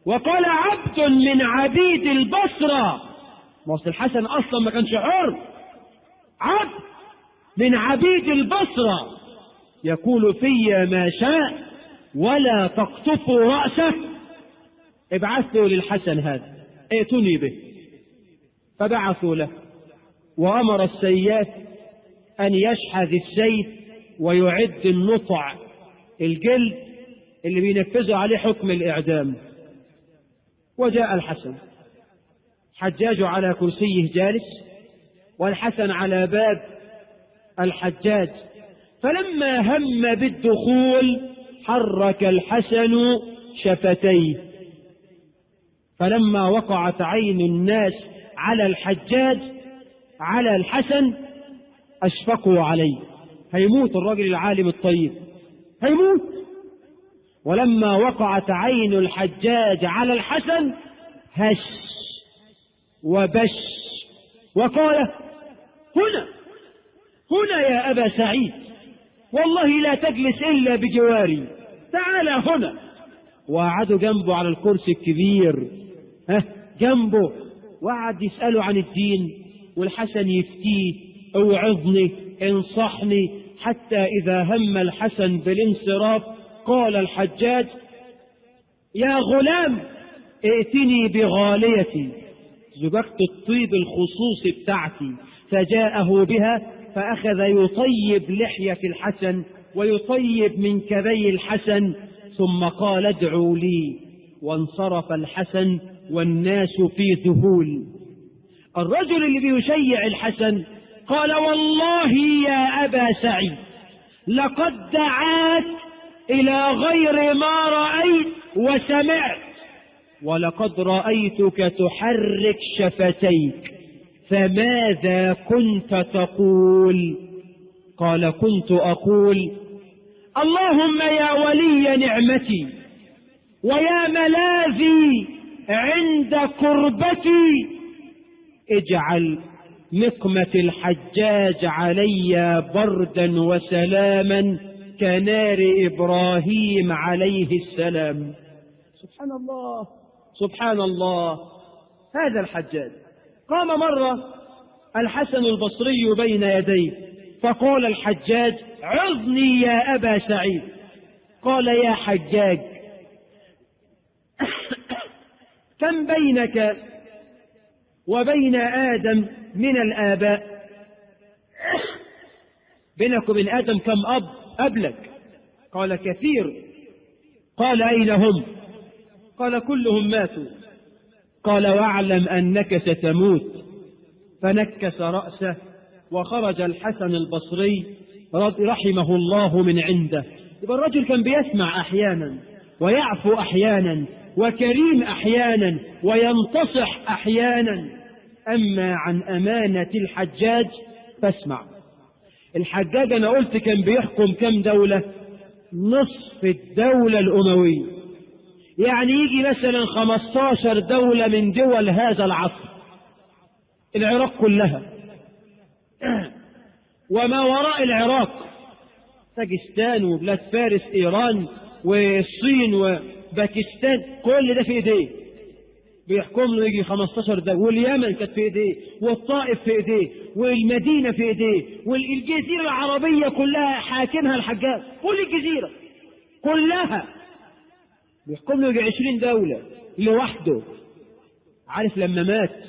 وقال عبد من عبيد البصرة. مصر الحسن أصلا ما كانش حر، عبد من عبيد البصرة يقول في ما شاء ولا تقطفوا رأسه. ابعثوا للحسن هذا ائتوني به. فبعثوا له وأمر السياف أن يشحذ السيف ويعد النطع الجلد اللي بينفذوا عليه حكم الإعدام. وجاء الحسن، حجاج على كرسيه جالس والحسن على باب الحجاج. فلما هم بالدخول حرك الحسن شفتيه. فلما وقعت عين الناس على الحجاج على الحسن أشفقوا عليه، هيموت الرجل العالم الطيب، هيموت. ولما وقعت عين الحجاج على الحسن هش وبش وقال هنا يا أبا سعيد، والله لا تجلس إلا بجواري، تعال هنا. وقعدوا جنبه على الكرسي الكبير جنبه وقعد يسأله عن الدين، والحسن يفتيه: اوعظني، انصحني. حتى إذا هم الحسن بالانصراف قال الحجاج: يا غلام، ائتني بغاليتي، زجاجة الطيب الخصوصي بتاعتي. فجاءه بها، فأخذ يطيب لحية الحسن ويطيب من كبي الحسن، ثم قال: ادعوا لي. وانصرف الحسن والناس في ذهول. الرجل اللي بيشيع الحسن قال: والله يا أبا سعيد، لقد دعاك إلى غير ما رأيت وسمعت، ولقد رأيتك تحرك شفتيك، فماذا كنت تقول؟ قال: كنت أقول: اللهم يا ولي نعمتي ويا ملاذي عند كربتي، اجعل نقمة الحجاج علي بردا وسلاما كنار إبراهيم عليه السلام. سبحان الله، سبحان الله. هذا الحجاج قام مرة الحسن البصري بين يديه، فقال الحجاج: عظني يا أبا سعيد. قال: يا حجاج، كم بينك وبين آدم من الآباء؟ بينك وبين آدم كم أب قبلك؟ قال: كثير. قال: أين هم؟ قال: كلهم ماتوا. قال: واعلم أنك ستموت. فنكس رأسه وخرج الحسن البصري رحمه الله من عنده. يبقى الرجل كان بيسمع أحيانا ويعفو أحيانا وكريم أحيانا وينتصح أحيانا. أما عن أمانة الحجاج فاسمع. الحجاج أنا قلت كان بيحكم كم دولة؟ نصف الدولة الأموية، يعني يجي مثلا 15 دولة من دول هذا العصر، العراق كلها وما وراء العراق، باكستان وبلاد فارس، إيران والصين وباكستان، كل ده في إيديه، بيحكم له يجي 15 دولة. واليمن كانت في إيديه، والطائف في إيديه، والمدينة في إيديه، والجزيرة العربية كلها حاكمها الحجاج، كل الجزيرة كلها بيحكم له يجي 20 دولة لوحده. عارف لما مات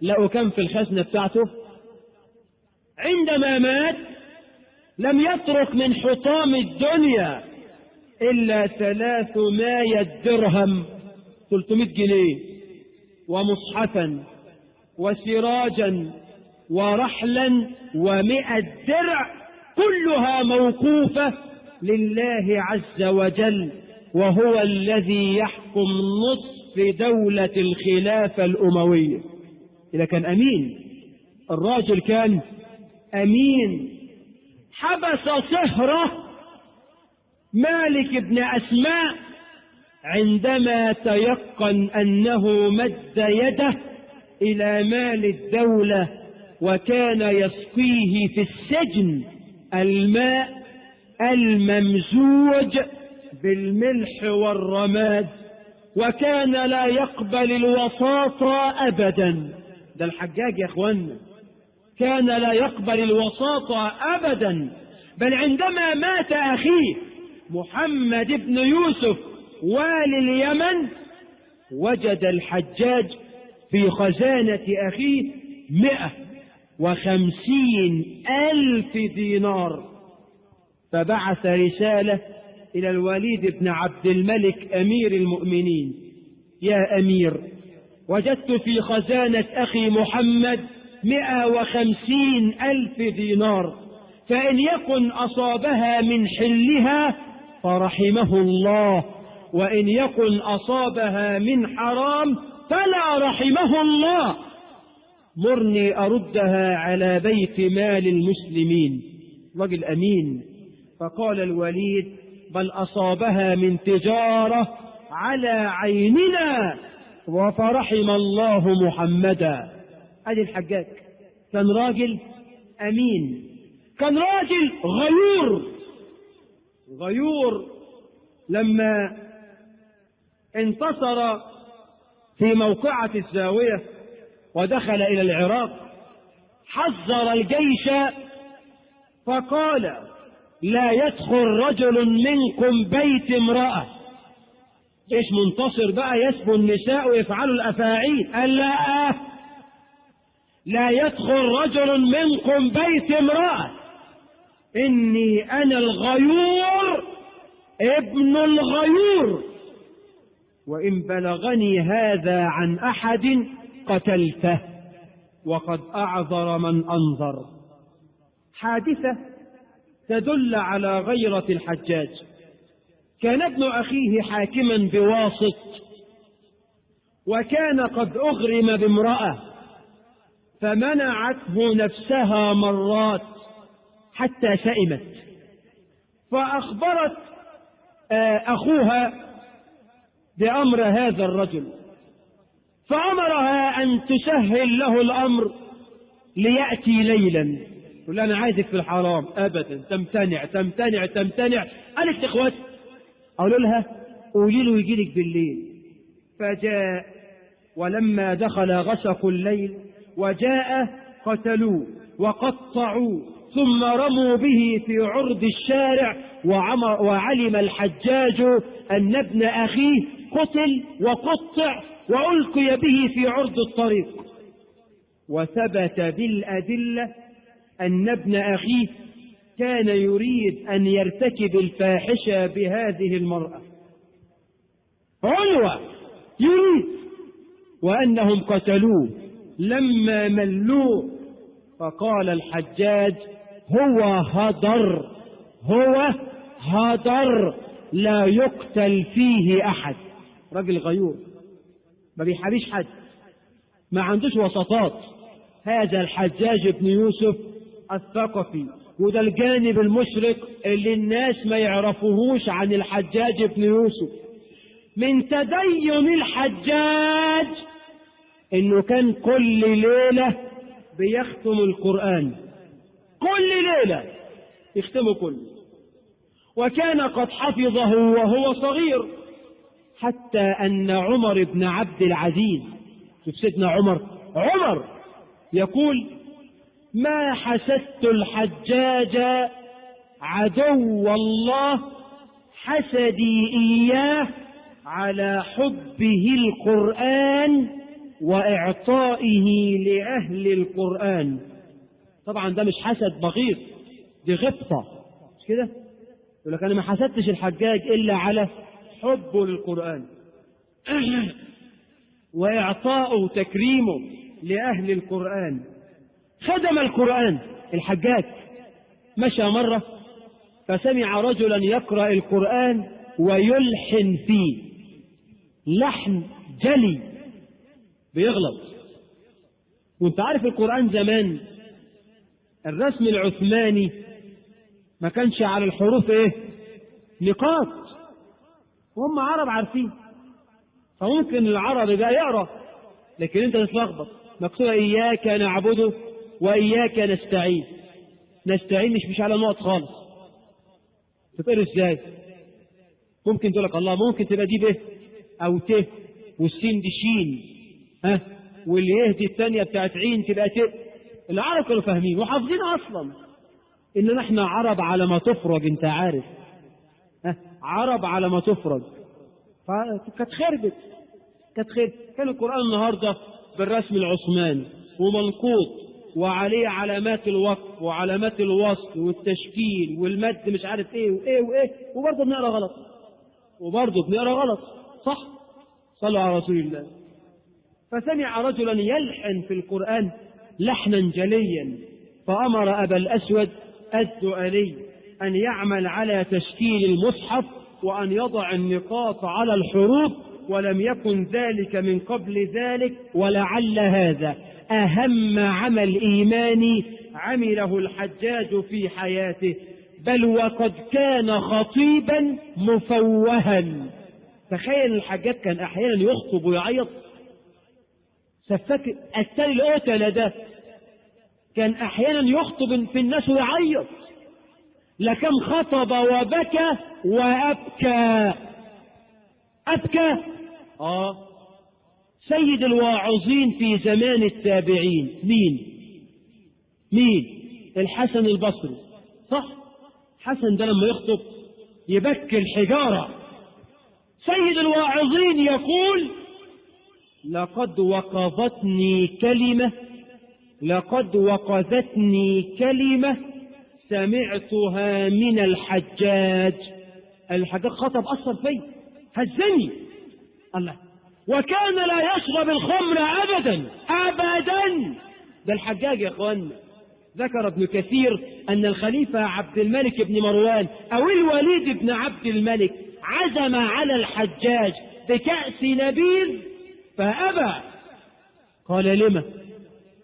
لقوا كم في الخزنة بتاعته؟ عندما مات لم يترك من حطام الدنيا إلا 300 درهم، 300 جنيه، ومصحفا وسراجا ورحلا و100 درع، كلها موقوفة لله عز وجل، وهو الذي يحكم نصف دولة الخلافة الأموية. إذا كان أمين، الراجل كان أمين. حبس صهره مالك بن أسماء عندما تيقن أنه مد يده إلى مال الدولة، وكان يسقيه في السجن الماء الممزوج بالملح والرماد، وكان لا يقبل الوساطة أبدا. ده الحجاج يا أخوانا كان لا يقبل الوساطة أبدا. بل عندما مات أخيه محمد بن يوسف والي اليمن، وجد الحجاج في خزانة أخيه 150,000 دينار، فبعث رسالة إلى الوليد بن عبد الملك أمير المؤمنين: يا أمير، وجدت في خزانة أخي محمد 150,000 دينار، فإن يكن أصابها من حلها فرحمه الله، وإن يكن أصابها من حرام فلا رحمه الله، مرني أردها على بيت مال المسلمين. رجل أمين. فقال الوليد: بل أصابها من تجارة على عيننا، وفرحم الله محمدا. أدي الحجاج كان راجل أمين، كان راجل غيور. لما انتصر في موقعة الزاوية ودخل إلى العراق حذر الجيش فقال لا يدخل رجل منكم بيت امرأة. جيش منتصر بقى يسبوا النساء ويفعلوا الأفاعيل، قال لا يدخل رجل منكم بيت امرأة، إني أنا الغيور ابن الغيور، وإن بلغني هذا عن أحد قتلته، وقد أعذر من أنظر. حادثة تدل على غيرة الحجاج. كان ابن أخيه حاكما بواسط، وكان قد أغرم بامرأة فمنعته نفسها مرات حتى سئمت، فأخبرت أخوها بأمر هذا الرجل، فأمرها أن تسهل له الأمر ليأتي ليلا. يقول أنا عايزك في الحرام. أبدا، تمتنع تمتنع تمتنع. قالت إخوتي قالوا لها قولي له يجي لك بالليل. فجاء، ولما دخل غسق الليل وجاء قتلوه وقطعوه، ثم رموا به في عرض الشارع. وعلم الحجاج أن ابن أخيه قتل وقطع وألقي به في عرض الطريق، وثبت بالأدلة أن ابن أخيه كان يريد أن يرتكب الفاحشة بهذه المرأة، عنوة يريد، وأنهم قتلوه لما ملوه. فقال الحجاج هو هدر لا يقتل فيه أحد. رجل غيور ما بيحابيش حد، ما عندوش وسطات. هذا الحجاج بن يوسف الثقفي، وده الجانب المشرق اللي الناس ما يعرفوهوش عن الحجاج بن يوسف. من تدين الحجاج انه كان كل ليلة بيختم القرآن، كل ليلة يختمه كله، وكان قد حفظه وهو صغير، حتى أن عمر بن عبد العزيز، شوف سيدنا عمر يقول ما حسدت الحجاج عدو الله حسدي إياه على حبه القرآن وإعطائه لأهل القرآن. طبعا ده مش حسد بغيض، دي غبطة، مش كده؟ يقول لك أنا ما حسدتش الحجاج إلا على حبه للقرآن وإعطاؤه وتكريمه لأهل القرآن. خدم القرآن الحجاج. مشى مرة فسمع رجلا يقرأ القرآن ويلحن فيه لحن جلي، بيغلط. وانت عارف القرآن زمان الرسم العثماني ما كانش على الحروف نقاط، وهم عرب عارفين، فممكن العربي ده يقرأ لكن انت تتلخبط. مكتوب إياك نعبده وإياك نستعين. نستعين مش على نقط خالص، تتقرأ ازاي؟ ممكن تقول لك الله، ممكن تبقى دي ب أو ت، والسين دي شين، واللي يهدي الثانية بتاعت عين تبقى ت. العرب كانوا فاهمين وحافظين أصلا إن نحن عرب على ما تفرج، انت عارف، عرب على ما تفرج. فكانت خربت، كان القرآن النهاردة بالرسم العثماني ومنقوط وعليه علامات الوقف وعلامات الوصل والتشكيل والمد مش عارف ايه وايه وايه، وبرضه بنقرا غلط. صح؟ صلوا على رسول الله. فسمع رجلا يلحن في القرآن لحنا جليا، فأمر أبا الأسود الدؤلي أن يعمل على تشكيل المصحف وأن يضع النقاط على الحروف، ولم يكن ذلك من قبل ذلك، ولعل هذا أهم عمل إيماني عمله الحجاج في حياته، بل وقد كان خطيبا مفوها. تخيل الحجاج كان أحيانا يخطب ويعيط، سفاك التالي القتلة ده كان أحيانا يخطب في الناس ويعيط، لكم خطب وبكى وأبكى. سيد الواعظين في زمان التابعين مين؟ الحسن البصري، صح؟ حسن ده لما يخطب يبكي الحجارة. سيد الواعظين يقول: لقد وقظتني كلمة سمعتها من الحجاج. خطب أثر في هزني الله، وكان لا يشرب الخمر أبدا. ده الحجاج يا أخوان. ذكر ابن كثير أن الخليفة عبد الملك بن مروان أو الوليد بن عبد الملك عزم على الحجاج بكأس نبيذ فأبى. قال: لما؟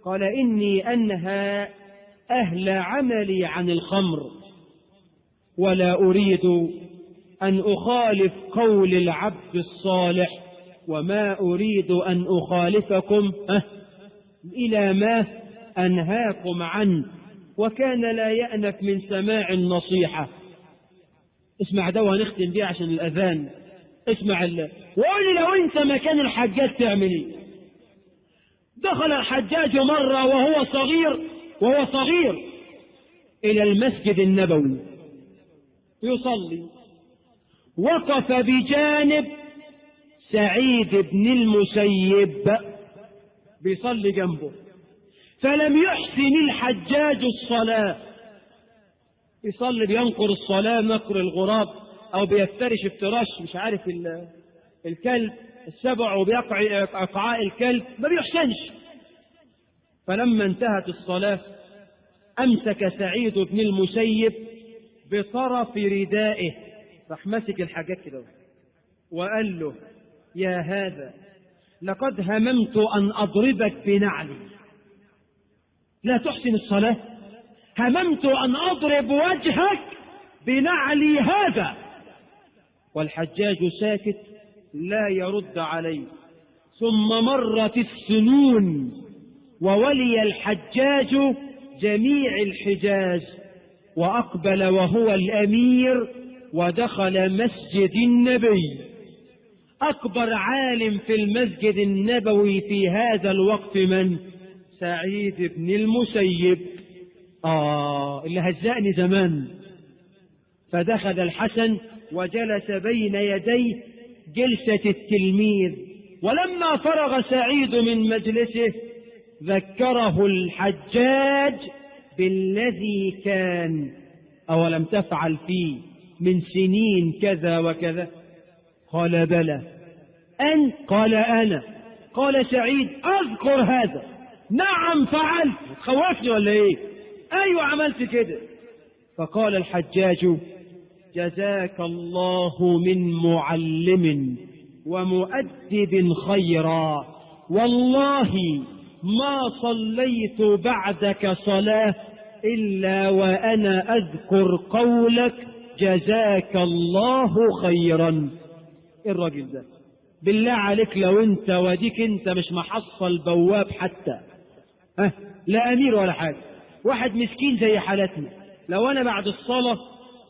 قال: إني أنهى أهل عملي عن الخمر، ولا أريد أن أخالف قول العبد الصالح، وما أريد أن أخالفكم إلى ما أنهاكم عنه. وكان لا يأنف من سماع النصيحة. اسمع ده وهنختم بيه عشان الأذان. اسمع وقول لي لو أنت مكان الحجاج تعمل إيه؟ دخل الحجاج مرة وهو صغير إلى المسجد النبوي يصلي. وقف بجانب سعيد بن المسيب بيصلي جنبه، فلم يحسن الحجاج الصلاة. يصلي بينقر الصلاة نقر الغراب، أو بيفترش افتراش مش عارف الكلب السبع، وبيقع إقعاء الكلب، ما بيحسنش. فلما انتهت الصلاة أمسك سعيد بن المسيب بطرف ردائه، راح مسك الحجاج كده وقال له: يا هذا، لقد هممت أن أضربك بنعلي، لا تحسن الصلاة؟ هممت أن أضرب وجهك بنعلي هذا. والحجاج ساكت لا يرد عليه. ثم مرت السنون وولي الحجاج جميع الحجاز، وأقبل وهو الأمير ودخل مسجد النبي. أكبر عالم في المسجد النبوي في هذا الوقت من؟ سعيد بن المسيب، اللي هزأني زمان. فدخل الحسن وجلس بين يديه جلسة التلميذ. ولما فرغ سعيد من مجلسه ذكره الحجاج بالذي كان: أولم تفعل فيه من سنين كذا وكذا؟ قال: بلى. أن؟ قال: أنا. قال سعيد: أذكر هذا. نعم فعلت. خوفني ولا إيه؟ أيوة عملت كده. فقال الحجاج: جزاك الله من معلم ومؤدب خيرا، والله ما صليت بعدك صلاة إلا وأنا أذكر قولك جزاك الله خيرا. الراجل ده بالله عليك لو انت وديك انت مش محصل بواب حتى، لا أمير ولا حاجة، واحد مسكين زي حالتنا، لو أنا بعد الصلاة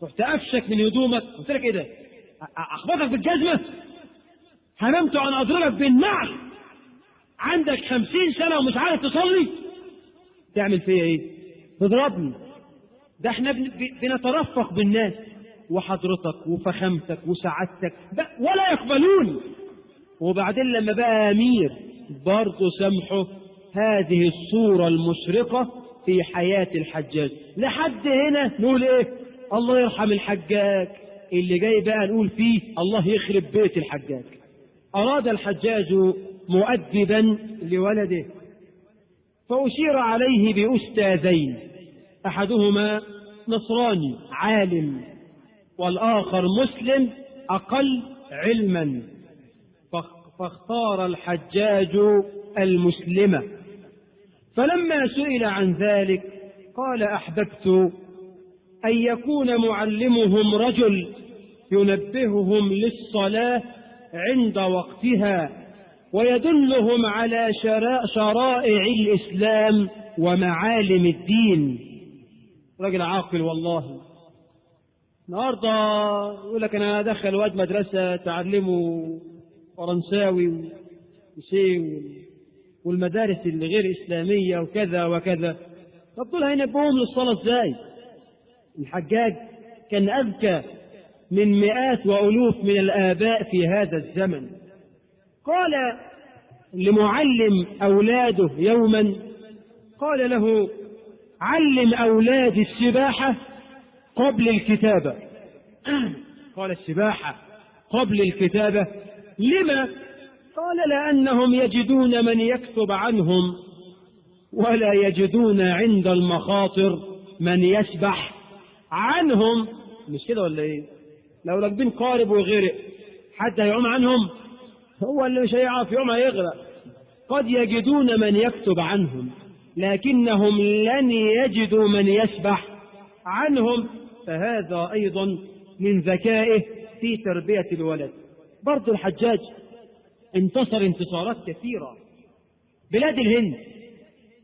رحت أفشك من هدومك قلت لك إيه ده؟ أخبطك بالجزمة؟ هممت أن أضربك بالنعل؟ عندك 50 سنة ومش عارف تصلي؟ تعمل فيا إيه؟ تضربني. ده احنا بنترفق بالناس، وحضرتك وفخامتك وسعادتك ولا يقبلون. وبعدين لما بقى أمير برضه سامحه. هذه الصورة المشرقة في حياة الحجاج. لحد هنا نقول ايه؟ الله يرحم الحجاج. اللي جاي بقى نقول فيه الله يخرب بيت الحجاج. أراد الحجاج مؤدبا لولده فأشير عليه بأستاذين، أحدهما نصراني عالم، والآخر مسلم أقل علما، فاختار الحجاج المسلمة. فلما سئل عن ذلك قال: أحببت أن يكون معلمهم رجل ينبههم للصلاة عند وقتها ويدلهم على شرائع الإسلام ومعالم الدين. رجل عاقل والله. النهارده يقول لك أنا أدخل واد مدرسة تعلمه فرنساوي شيء والمدارس اللي غير إسلامية وكذا وكذا. طب دول هينبهوهم للصلاة ازاي؟ الحجاج كان أذكى من مئات وألوف من الآباء في هذا الزمن. قال لمعلم أولاده يوما، قال له: علم أولادي السباحة قبل الكتابة. قال: السباحة قبل الكتابة؟ لما؟ قال: لأنهم يجدون من يكتب عنهم ولا يجدون عند المخاطر من يسبح عنهم. مش كده ولا ايه؟ لو راكبين قارب وغرق حد هيعوم عنهم؟ هو اللي مش هيعرف يعوم هيغرق. قد يجدون من يكتب عنهم لكنهم لن يجدوا من يسبح عنهم. فهذا أيضا من ذكائه في تربية الولد. برضو الحجاج انتصر انتصارات كثيرة. بلاد الهند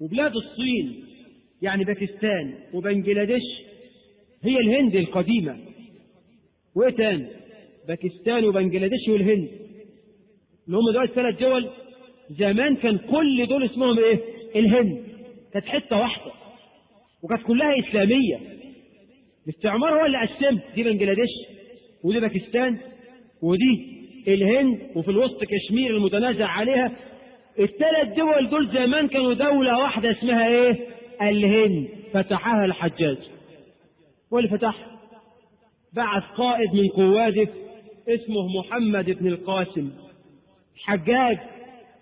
وبلاد الصين، يعني باكستان وبنجلاديش، هي الهند القديمة. وايه تاني؟ باكستان وبنجلاديش والهند اللي هم دول 3 دول. زمان كان كل دول اسمهم ايه؟ الهند. كانت حتة واحدة وكانت كلها إسلامية. الاستعمار هو اللي قسمها، دي بنجلاديش ودي باكستان ودي الهند، وفي الوسط كشمير المتنازع عليها. ال3 دول دول زمان كانوا دولة واحدة اسمها ايه؟ الهند. فتحها الحجاج. هو اللي فتحها. بعث قائد من قواده اسمه محمد بن القاسم. الحجاج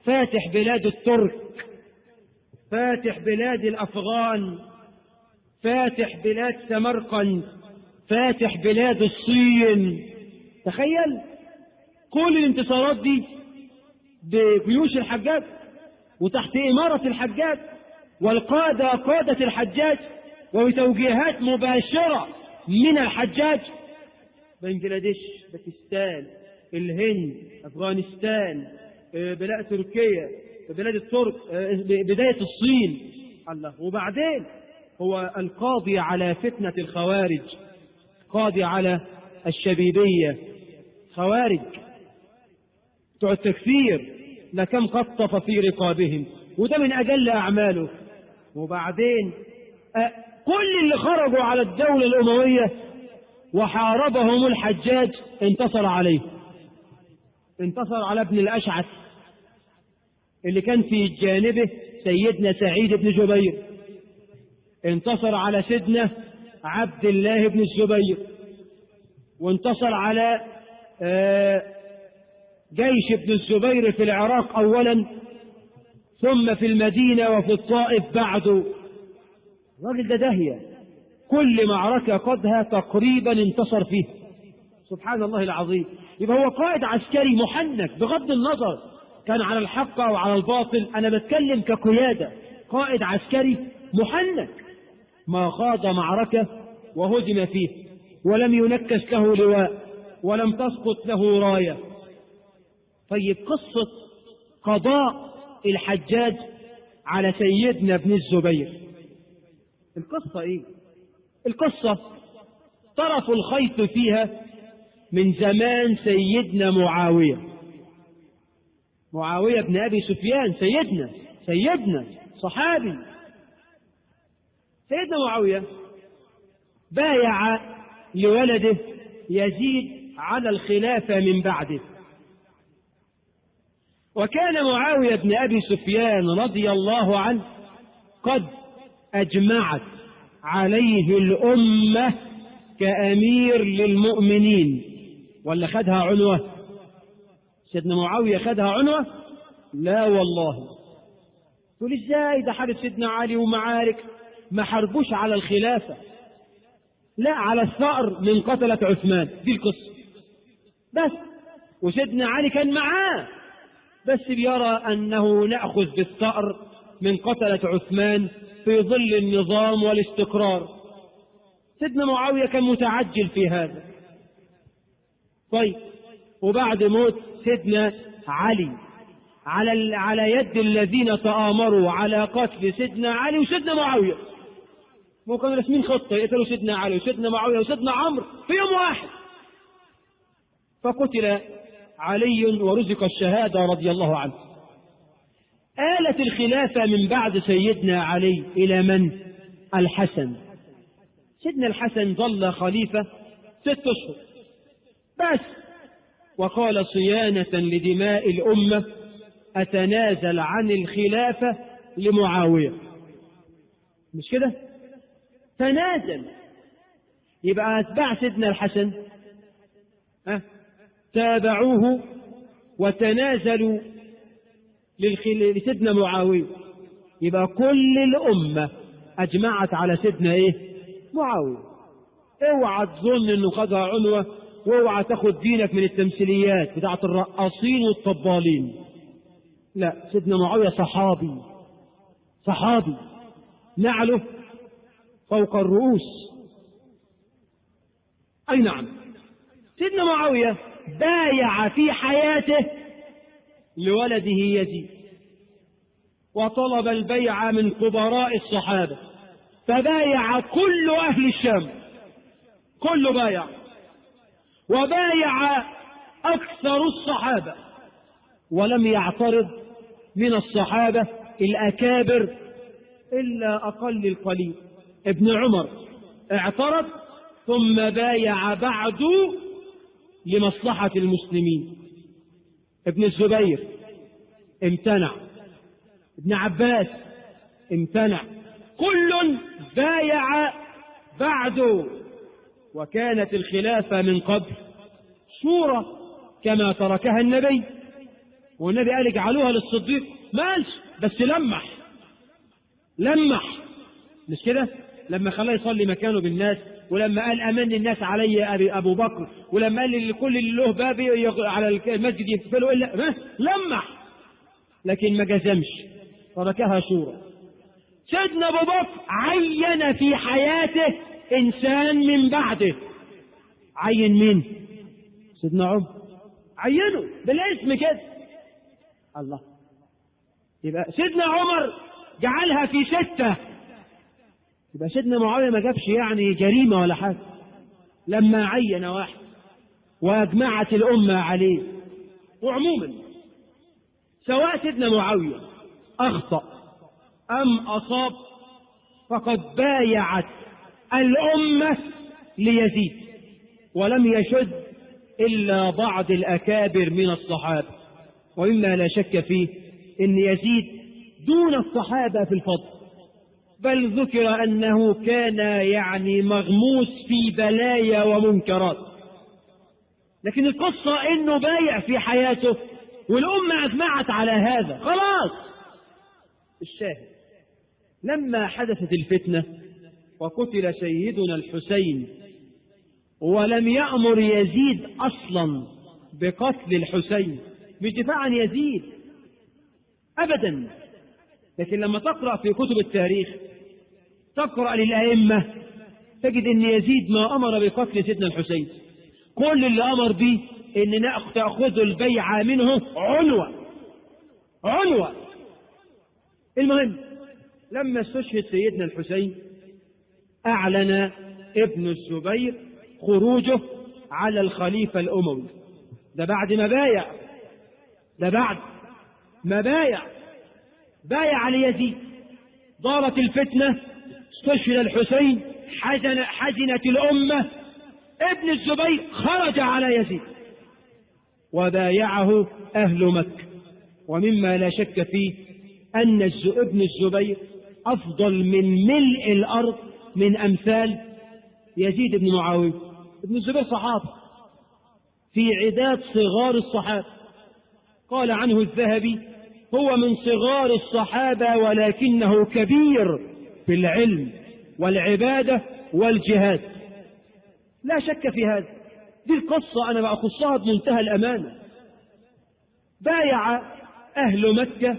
فاتح بلاد الترك، فاتح بلاد الأفغان، فاتح بلاد سمرقند، فاتح بلاد الصين. تخيل كل الانتصارات دي بجيوش الحجاج وتحت إمارة الحجاج والقادة قادة الحجاج وبتوجيهات مباشرة من الحجاج. بنجلاديش، باكستان، الهند، أفغانستان، بلاد تركيا، بلاد الترك، بداية الصين. الله. وبعدين هو القاضي على فتنة الخوارج، قاضي على الشبيبية، خوارج بتوع التكفير، لكم قطف في رقابهم، وده من أجل أعماله. وبعدين كل اللي خرجوا على الدولة الأموية وحاربهم الحجاج انتصر عليه. انتصر على ابن الأشعث اللي كان في جانبه سيدنا سعيد بن جبير، انتصر على سيدنا عبد الله بن الزبير، وانتصر على جيش ابن الزبير في العراق أولا، ثم في المدينة وفي الطائف بعده. الراجل ده داهية، كل معركة قادها تقريبا انتصر فيه. سبحان الله العظيم. يبقى هو قائد عسكري محنك بغض النظر كان على الحق أو على الباطل. أنا بتكلم كقيادة، قائد عسكري محنك ما خاض معركة وهزم فيه ولم ينكس له لواء ولم تسقط له راية. طيب قصة قضاء الحجاج على سيدنا ابن الزبير، القصة ايه؟ القصة طرف الخيط فيها من زمان سيدنا معاوية بن أبي سفيان، سيدنا صحابي. سيدنا معاوية بايع لولده يزيد على الخلافة من بعده. وكان معاوية بن أبي سفيان رضي الله عنه قد أجمعت عليه الأمة كأمير للمؤمنين. ولا خدها عنوة؟ سيدنا معاوية خدها عنوة؟ لا والله. تقول ازاي؟ ده حارب سيدنا علي ومعارك. ما حاربوش على الخلافة، لا، على الثأر من قتلة عثمان. دي القصة بس. وسيدنا علي كان معاه بس بيرى أنه نأخذ بالثأر من قتلة عثمان في ظل النظام والاستقرار. سيدنا معاوية كان متعجل في هذا. طيب، وبعد موت سيدنا علي على يد الذين تآمروا على قتل سيدنا علي وسيدنا معاوية، مو كانوا رسمين خطة يقتلوا سيدنا علي وسيدنا معاوية وسيدنا عمرو في يوم واحد. فقتل علي ورزق الشهادة رضي الله عنه. آلت الخلافة من بعد سيدنا علي إلى من؟ الحسن. سيدنا الحسن ظل خليفة 6 أشهر بس، وقال صيانة لدماء الأمة أتنازل عن الخلافة لمعاوية. مش كده؟ تنازل. يبقى أتباع سيدنا الحسن تابعوه وتنازلوا لسيدنا معاوية. يبقى كل الأمة أجمعت على سيدنا معاوية. اوعى تظن انه خدها عنوة، واوعى تاخد دينك من التمثيليات بتاعت الرقاصين والطبالين. لا، سيدنا معاوية صحابي نعله فوق الرؤوس. أي نعم. سيدنا معاوية بايع في حياته لولده يزيد، وطلب البيع من كبراء الصحابة، فبايع كل أهل الشام، كله بايع، وبايع أكثر الصحابة، ولم يعترض من الصحابة الأكابر إلا أقل القليل. ابن عمر اعترض ثم بايع بعد لمصلحة المسلمين. ابن الزبير امتنع، ابن عباس امتنع، كل بايع بعد. وكانت الخلافة من قبل شورى كما تركها النبي، والنبي قال اجعلوها للصديق، ما قالش بس لمح مش كده؟ لما خلاه يصلي مكانه بالناس، ولما قال أمن الناس علي أبو بكر، ولما قال لكل اللي له باب على المسجد يقفلوا إلا لمح، لكن ما جزمش، تركها شورى. سيدنا أبو بكر عين في حياته إنسان من بعده. عين مين؟ سيدنا عمر، عينه بالاسم كده. الله، يبقى سيدنا عمر جعلها في 6. يبقى سيدنا معاوية ما جابش يعني جريمة ولا حاجة لما عين واحد وأجمعت الأمة عليه. وعموما سواء سيدنا معاوية أخطأ أم أصاب، فقد بايعت الأمة ليزيد، ولم يشد إلا بعض الأكابر من الصحابة. وإما لا شك فيه إن يزيد دون الصحابة في الفضل، بل ذكر أنه كان يعني مغموس في بلايا ومنكرات. لكن القصة إنه بايع في حياته والأمة أجمعت على هذا، خلاص. الشاهد لما حدثت الفتنة وقتل سيدنا الحسين، ولم يأمر يزيد أصلا بقتل الحسين، مش دفاع عن يزيد أبدا، لكن لما تقرأ في كتب التاريخ، تقرأ للأئمة، تجد أن يزيد ما أمر بقتل سيدنا الحسين. كل اللي أمر به أن تأخذ البيعة منه عنوة. المهم لما استشهد سيدنا الحسين، أعلن ابن الزبير خروجه على الخليفة الأموي. ده بعد ما بايع ليزيد. دارت الفتنة، استشهد الحسين، حزنت الأمة. ابن الزبير خرج على يزيد وبايعه أهل مكة. ومما لا شك فيه أن ابن الزبير أفضل من ملء الأرض من أمثال يزيد بن معاوية. ابن الزبير صحابي في عداد صغار الصحابة، قال عنه الذهبي هو من صغار الصحابة ولكنه كبير في العلم والعبادة والجهاد، لا شك في هذا. دي القصة أنا بأخصها بمنتهى الأمانة. بايع أهل مكة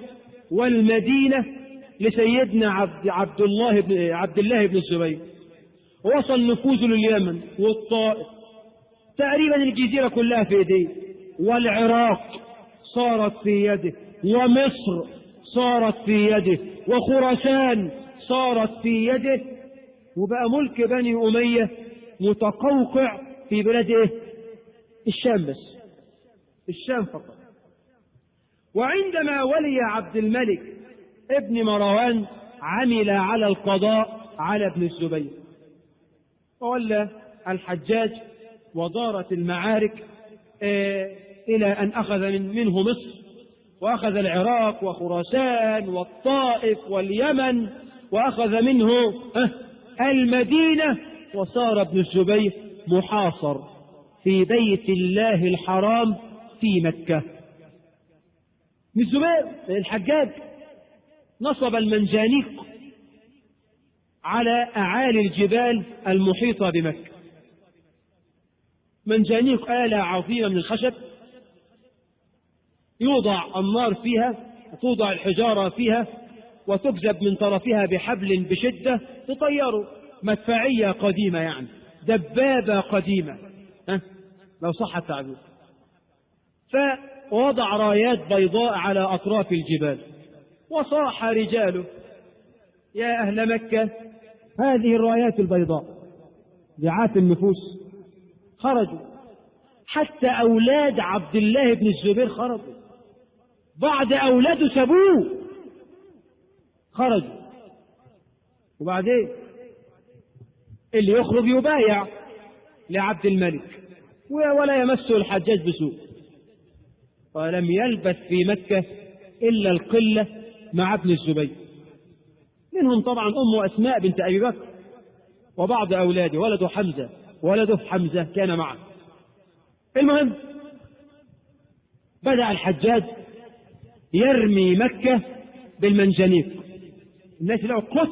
والمدينة لسيدنا عبد الله بن الزبير، ووصل نفوذه لليمن والطائف، تقريبا الجزيرة كلها في يديه، والعراق صارت في يده، ومصر صارت في يده، وخراسان صارت في يده، وبقى ملك بني أمية متقوقع في بلاد الشام بس، الشام فقط. وعندما ولي عبد الملك ابن مروان عمل على القضاء على ابن الزبير، وولى الحجاج ودارت المعارك إلى أن أخذ منه مصر، وأخذ العراق وخراسان والطائف واليمن، وأخذ منه المدينة، وصار ابن الزبير محاصر في بيت الله الحرام في مكة. ابن الزبير الحجاج نصب المنجانيق على أعالي الجبال المحيطة بمكة، منجانيق آلة عظيمة من الخشب يوضع النار فيها وتوضع الحجارة فيها وتجذب من طرفها بحبل بشدة تطيره، مدفعية قديمة يعني، دبابة قديمة لو صح التعبير. فوضع رايات بيضاء على أطراف الجبال، وصاح رجاله يا أهل مكة هذه الرايات البيضاء دعاة النفوس. خرجوا، حتى أولاد عبد الله بن الزبير خرجوا، بعض أولاده سابوه خرجوا. وبعدين اللي يخرج يبايع لعبد الملك ولا يمسه الحجاج بسوء. ولم يلبث في مكة إلا القلة مع ابن الزبير، منهم طبعا أمه أسماء بنت أبي بكر وبعض أولاده، ولده حمزة كان معه. المهم بدأ الحجاج يرمي مكة بالمنجنيق، الناس لقوا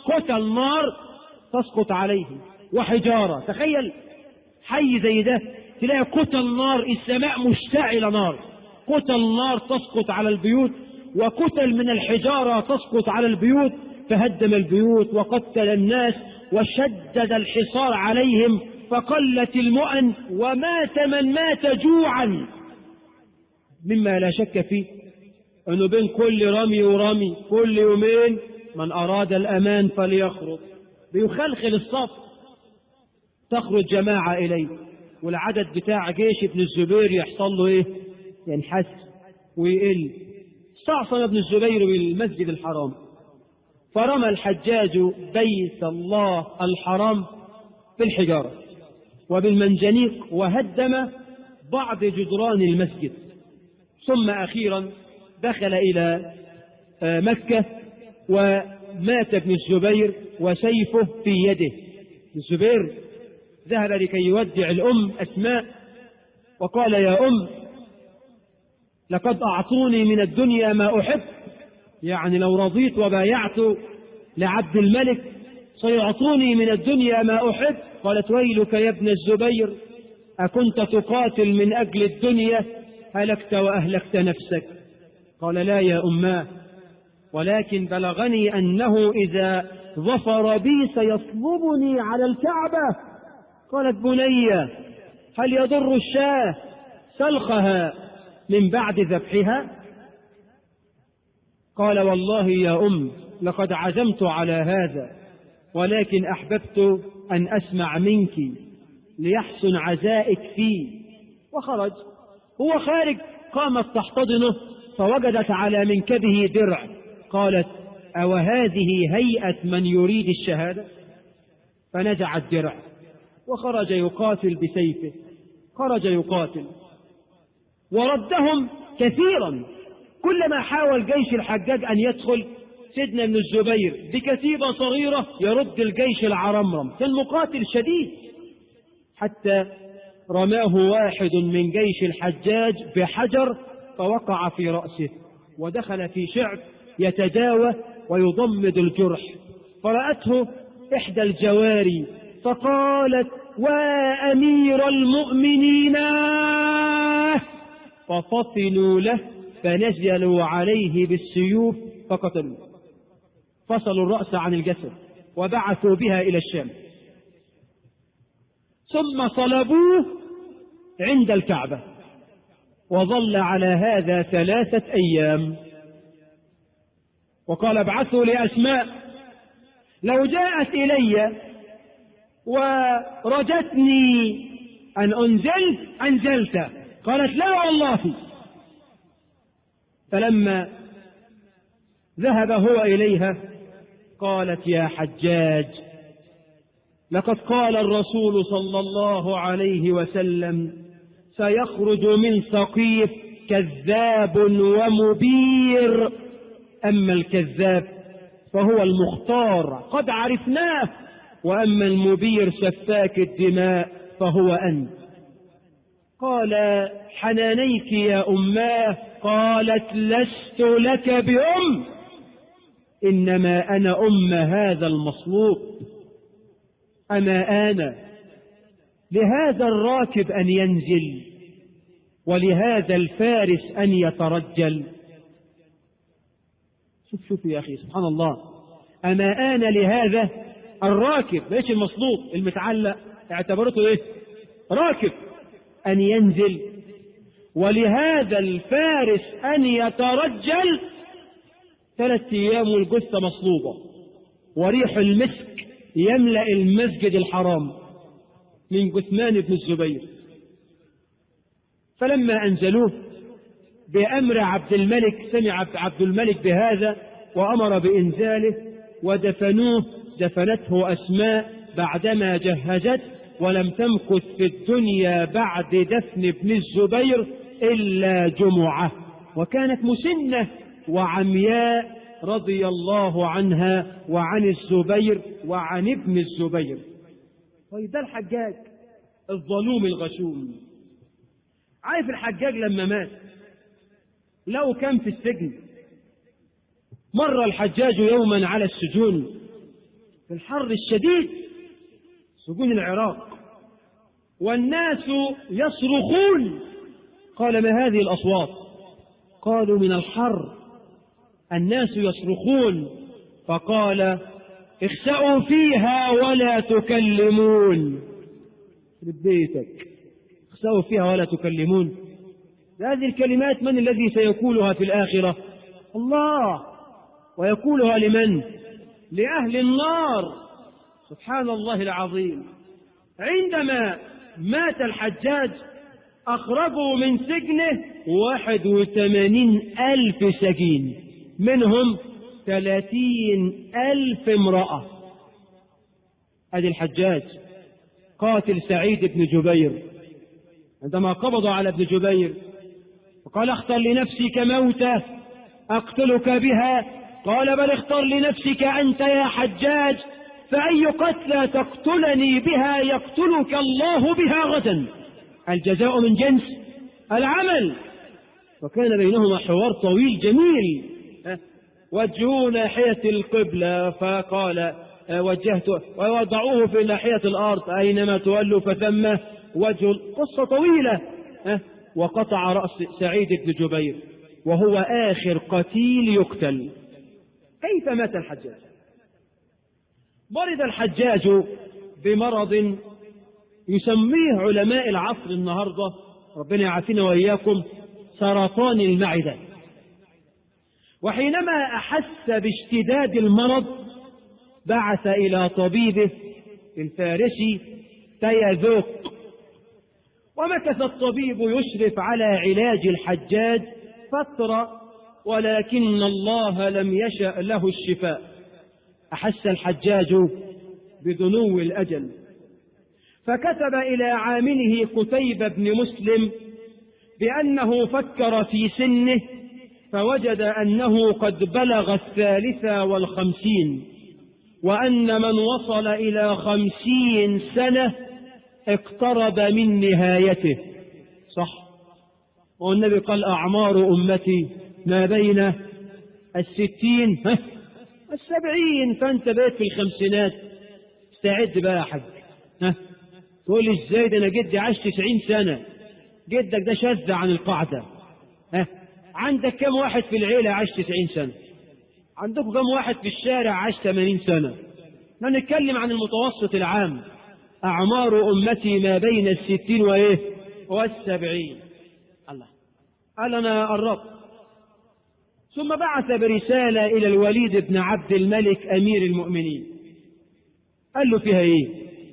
كتل نار تسقط عليه وحجارة. تخيل حي زي ده تلاقي كتل نار، السماء مشتعلة نار، كتل نار تسقط على البيوت وكتل من الحجارة تسقط على البيوت، فهدم البيوت وقتل الناس وشدد الحصار عليهم، فقلت المؤن ومات من مات جوعا. مما لا شك فيه أنه بين كل رمي ورمي كل يومين من أراد الأمان فليخرج، بيخلخل الصف، تخرج جماعة إليه، والعدد بتاع جيش ابن الزبير يحصل له ينحس ويقل. استعصم ابن الزبير بالمسجد الحرام، فرمى الحجاج بيت الله الحرام بالحجارة وبالمنجنيق، وهدم بعض جدران المسجد، ثم أخيرا دخل إلى مكة ومات ابن الزبير وسيفه في يده. ابن الزبير ذهب لكي يودع الأم أسماء وقال يا أم لقد أعطوني من الدنيا ما أحب، يعني لو رضيت وبايعت لعبد الملك سيعطوني من الدنيا ما أحب. قالت ويلك يا ابن الزبير أكنت تقاتل من أجل الدنيا هلكت وأهلكت نفسك. قال لا يا أماه، ولكن بلغني أنه إذا ظفر بي سيصلبني على الكعبة. قالت بني هل يضر الشاة سلخها من بعد ذبحها؟ قال والله يا أم لقد عزمت على هذا، ولكن أحببت أن أسمع منك ليحسن عزائك فيه. وخرج، هو خارج قامت تحتضنه فوجدت على منكبه درع، قالت أو هذه هيئة من يريد الشهادة؟ فنزع الدرع وخرج يقاتل بسيفه، خرج يقاتل وردهم كثيرا. كلما حاول جيش الحجاج أن يدخل سيدنا ابن الزبير بكتيبة صغيرة يرد الجيش العرمرم، كان مقاتل شديد، حتى رماه واحد من جيش الحجاج بحجر فوقع في رأسه، ودخل في شعب يتداوى ويضمد الجرح. فرأته إحدى الجواري فقالت وأمير المؤمنين، ففطنوا له فنزلوا عليه بالسيوف فقتلوه، فصلوا الرأس عن الجسد وبعثوا بها إلى الشام، ثم صلبوه عند الكعبة، وظل على هذا 3 أيام. وقال ابعثوا لأسماء لو جاءت إلي ورجتني أن أنزلت. قالت لا والله. فلما ذهب هو إليها. قالت: يا حجاج، لقد قال الرسول صلى الله عليه وسلم: سيخرج من ثقيف كذاب ومبير، أما الكذاب فهو المختار قد عرفناه، وأما المبير سفاك الدماء فهو أنت. قال: حنانيك يا أماه. قالت: لست لك بأم، إنما أنا أم هذا المصلوب. أما آن لهذا الراكب أن ينزل ولهذا الفارس أن يترجل. شوف يا أخي، سبحان الله. أما آن لهذا الراكب، ليش المصلوب المتعلق اعتبرته إيه؟ راكب، أن ينزل، ولهذا الفارس أن يترجل. 3 أيام والجثة مصلوبة، وريح المسك يملأ المسجد الحرام من جثمان بن الزبير. فلما أنزلوه بأمر عبد الملك، سمع عبد الملك بهذا وأمر بإنزاله، ودفنوه. دفنته أسماء بعدما جهزت، ولم تمكث في الدنيا بعد دفن ابن الزبير إلا جمعة، وكانت مسنة وعمياء رضي الله عنها وعن الزبير وعن ابن الزبير. طيب، ده الحجاج الظلوم الغشوم. عارف الحجاج لما مات لو كان في السجن، مر الحجاج يوما على السجون في الحر الشديد، سجون العراق، والناس يصرخون. قال: ما هذه الأصوات؟ قالوا: من الحر، الناس يصرخون. فقال: اخسأوا فيها ولا تكلمون. في بيتك اخسأوا فيها ولا تكلمون. هذه الكلمات من الذي سيقولها في الآخرة؟ الله. ويقولها لمن؟ لأهل النار. سبحان الله العظيم. عندما مات الحجاج أخرجوا من سجنه 81,000 سجين، منهم 30,000 امرأة. هذا الحجاج قاتل سعيد بن جبير، عندما قبض على ابن جبير وقال: اختر لنفسك موتة أقتلك بها. قال: بل اختر لنفسك أنت يا حجاج، فأي قتلى تقتلني بها يقتلك الله بها غدا، الجزاء من جنس العمل. وكان بينهما حوار طويل جميل. وجهوا ناحية القبلة، فقال: وجهت، ووضعوه في ناحية الأرض، أينما تولوا فثم وجه. قصة طويلة. وقطع رأس سعيد بن جبير وهو آخر قتيل يقتل. كيف مات الحجاج؟ مرض الحجاج بمرض يسميه علماء العصر النهاردة، ربنا يعافينا وإياكم، سرطان المعدة. وحينما أحس باشتداد المرض بعث إلى طبيبه الفارسي تيذوق. ومكث الطبيب يشرف على علاج الحجاج فترة، ولكن الله لم يشأ له الشفاء. أحس الحجاج بدنو الأجل، فكتب إلى عامله قتيبة بن مسلم بأنه فكر في سنه، فوجد أنه قد بلغ 53، وأن من وصل إلى 50 سنة اقترب من نهايته. صح، والنبي قال: أعمار أمتي ما بين 60 و70. فأنت بقيت في 50. استعد بقى يا حاج. تقول لي ازاي؟ ده أنا جدي عاش 90 سنة. جدك ده شذ عن القاعدة. عندك كم واحد في العيلة عاش 90 سنة؟ عندكم كم واحد في الشارع عاش 80 سنة؟ نتكلم عن المتوسط العام. أعمار أمتي ما بين 60 و70. الله قال: أنا قربت. ثم بعث برسالة إلى الوليد بن عبد الملك أمير المؤمنين. قال له فيها إيه؟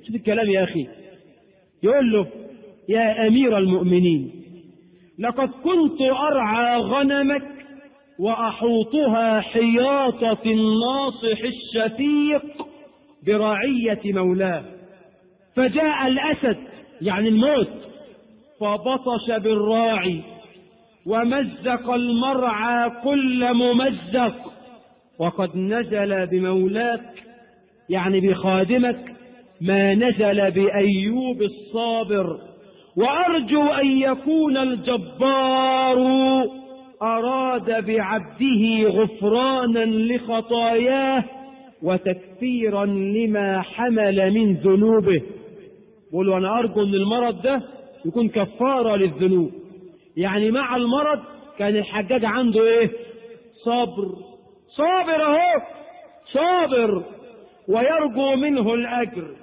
شوف الكلام يا أخي. يقول له: يا أمير المؤمنين، لقد كنت أرعى غنمك وأحوطها حياطة الناصح الشفيق برعية مولاه. فجاء الأسد يعني الموت فبطش بالراعي ومزق المرعى كل ممزق، وقد نزل بمولاك يعني بخادمك ما نزل بأيوب الصابر. وأرجو أن يكون الجبار أراد بعبده غفرانا لخطاياه وتكفيرا لما حمل من ذنوبه. بقول أنا أرجو أن المرض ده يكون كفارة للذنوب. يعني مع المرض كان الحجاج عنده إيه؟ صابر أهو صابر ويرجو منه الأجر.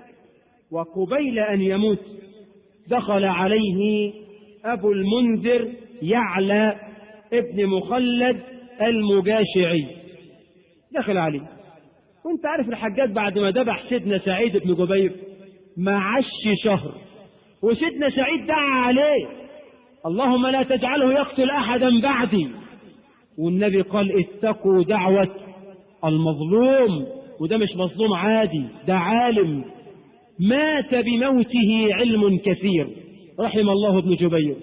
وقبيل أن يموت دخل عليه أبو المنذر يعلى ابن مخلد المجاشعي، دخل عليه. وانت عارف الحجاج بعد ما ذبح سيدنا سعيد بن جبير ما عش شهر، وسيدنا سعيد دعا عليه اللهم لا تجعله يقتل أحدا بعدي، والنبي قال اتقوا دعوة المظلوم. وده مش مظلوم عادي، ده عالم مات بموته علم كثير رحم الله ابن جبير.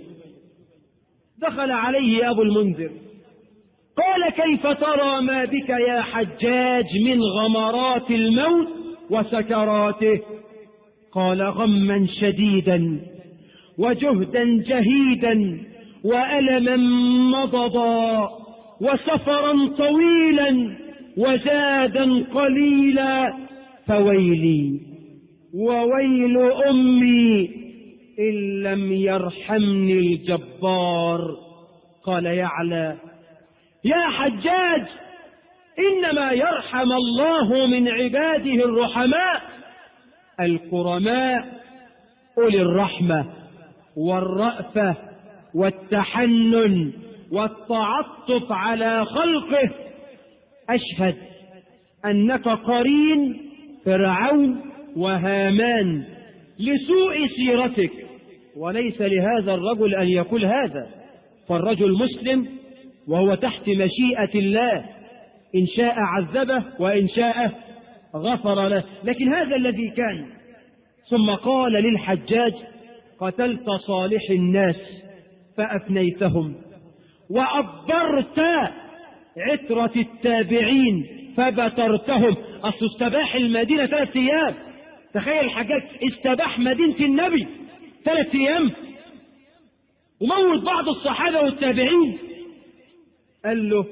دخل عليه أبو المنذر قال كيف ترى ما بك يا حجاج من غمرات الموت وسكراته؟ قال غما شديدا وجهدا جهيدا وألما مضضا وسفرا طويلا وزادا قليلا، فويلي وويل أمي إن لم يرحمني الجبار. قال يعلى يا حجاج إنما يرحم الله من عباده الرحماء الكرماء أولي الرحمة والرأفة والتحنن والتعطف على خلقه. أشهد أنك قرين فرعون وهامان لسوء سيرتك، وليس لهذا الرجل أن يقول هذا، فالرجل مسلم وهو تحت مشيئة الله، إن شاء عذبه وإن شاء غفر له، لكن هذا الذي كان. ثم قال للحجاج قتلت صالح الناس فأفنيتهم وأبرت عترة التابعين فبترتهم. أصل استباح المدينة 3 أيام، تخيل الحجاج استباح مدينة النبي 3 أيام وموت بعض الصحابة والتابعين. قال له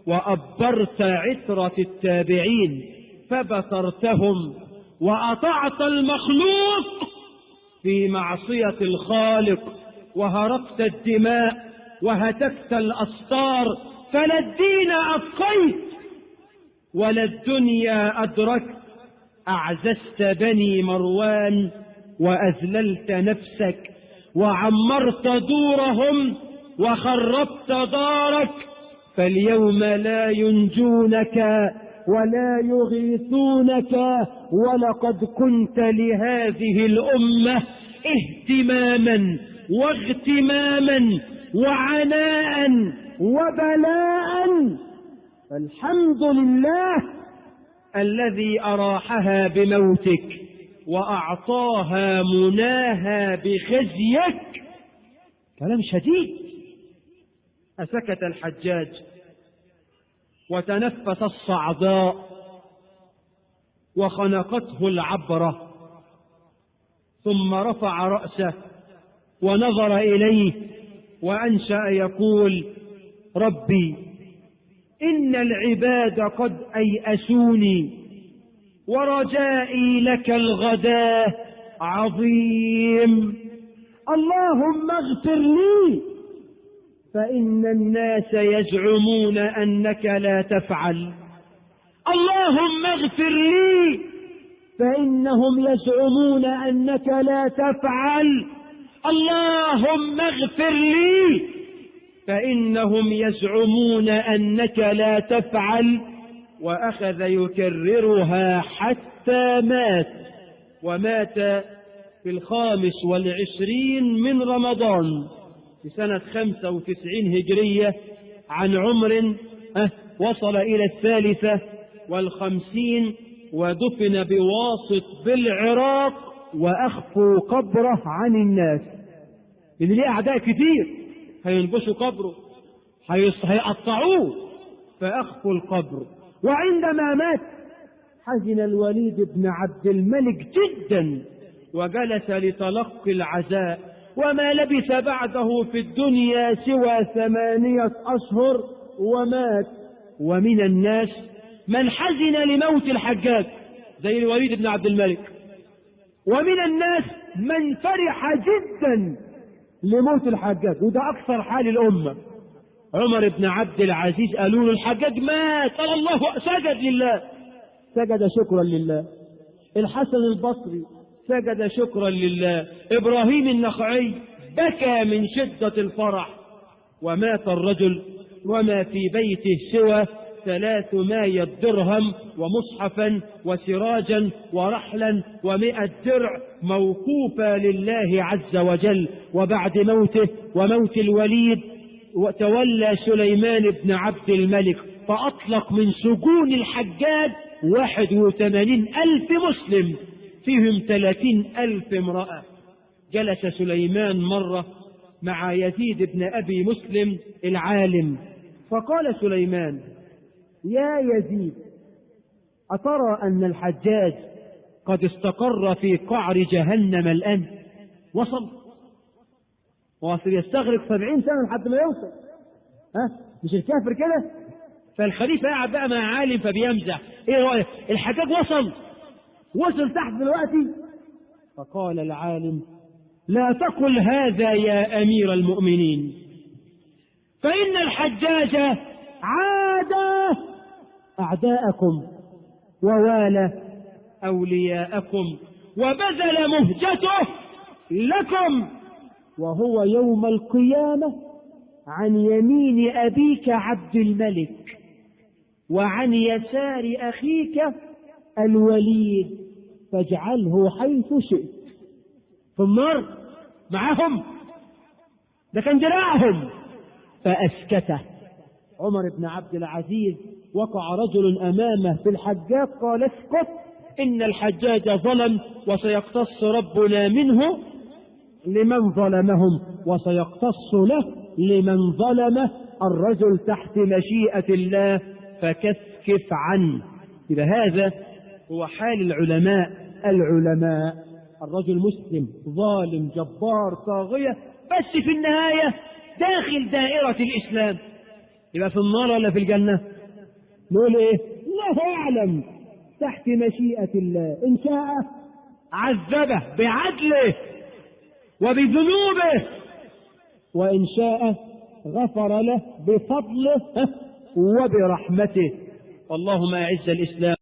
وأبرت عترة التابعين فبترتهم وأطعت المخلوق في معصية الخالق وهرقت الدماء وهتكت الأسطار، فلا الدين أبقيت ولا الدنيا أدركت. أعززت بني مروان وأذللت نفسك وعمرت دورهم وخربت دارك، فاليوم لا ينجونك ولا يغيثونك، ولقد كنت لهذه الأمة اهتماما واغتماما وعناء وبلاء. الحمد لله الذي أراحها بموتك وأعطاها مناها بخزيك. كلام شديد. أسكت الحجاج وتنفس الصعداء وخنقته العبرة، ثم رفع رأسه ونظر إليه وأنشأ يقول ربي إن العباد قد أيأسوني ورجائي لك الغداة عظيم، اللهم اغفر لي فإن الناس يزعمون أنك لا تفعل، اللهم اغفر لي فإنهم يزعمون أنك لا تفعل، اللهم اغفر لي فإنهم يزعمون أنك لا تفعل. وأخذ يكررها حتى مات، ومات في 25 من رمضان في سنة 95 هجرية عن عمر وصل إلى 53 ودفن بواسط بالعراق، وأخفوا قبره عن الناس، اللي ليه أعداء كتير هينبشوا قبره، هيقطعوه، فأخفوا القبر. وعندما مات حزن الوليد بن عبد الملك جدا، وجلس لتلقي العزاء، وما لبث بعده في الدنيا سوى 8 أشهر ومات. ومن الناس من حزن لموت الحجاج زي الوليد بن عبد الملك، ومن الناس من فرح جدا لموت الحجاج، وده أكثر حال الأمة. عمر بن عبد العزيز قالوا له الحجاج مات، قال الله سجد لله، سجد شكرا لله. الحسن البصري سجد شكرا لله. إبراهيم النخعي بكى من شدة الفرح. ومات الرجل وما في بيته سوى 300 درهم ومصحفا وسراجا ورحلا و100 درع موقوفة لله عز وجل. وبعد موته وموت الوليد وتولى سليمان بن عبد الملك، فأطلق من سجون الحجاج 81,000 مسلم، فيهم 30,000 امرأة. جلس سليمان مرة مع يزيد بن أبي مسلم العالم، فقال سليمان: يا يزيد، أترى أن الحجاج قد استقر في قعر جهنم الآن؟ وصل يستغرق 70 سنة لحد ما يوصل، مش الكافر كده؟ فالخليفة قاعد بقى مع عالم فبيمزح: ايه رأيك الحجاج وصل تحت دلوقتي؟ فقال العالم: لا تقل هذا يا أمير المؤمنين، فإن الحجاج عاد أعداءكم ووالى أولياءكم وبذل مهجته لكم، وهو يوم القيامة عن يمين أبيك عبد الملك وعن يسار أخيك الوليد، فاجعله حيث شئت. في النار معهم، ده كان دراعهم. فأسكته عمر بن عبد العزيز. وقع رجل أمامه في الحجاج قال: اسكت، إن الحجاج ظلم وسيقتص ربنا منه لمن ظلمهم، وسيقتص له لمن ظلمه. الرجل تحت مشيئة الله فكفكف عنه. إذا هذا هو حال العلماء. الرجل مسلم ظالم جبار طاغية، بس في النهاية داخل دائرة الإسلام، يبقى في النار ولا في الجنة؟ نقول ايه؟ الله أعلم، تحت مشيئة الله. إن شاء عذبه بعدله وبذنوبه، وإن شاء غفر له بفضله وبرحمته. اللهم أعز الإسلام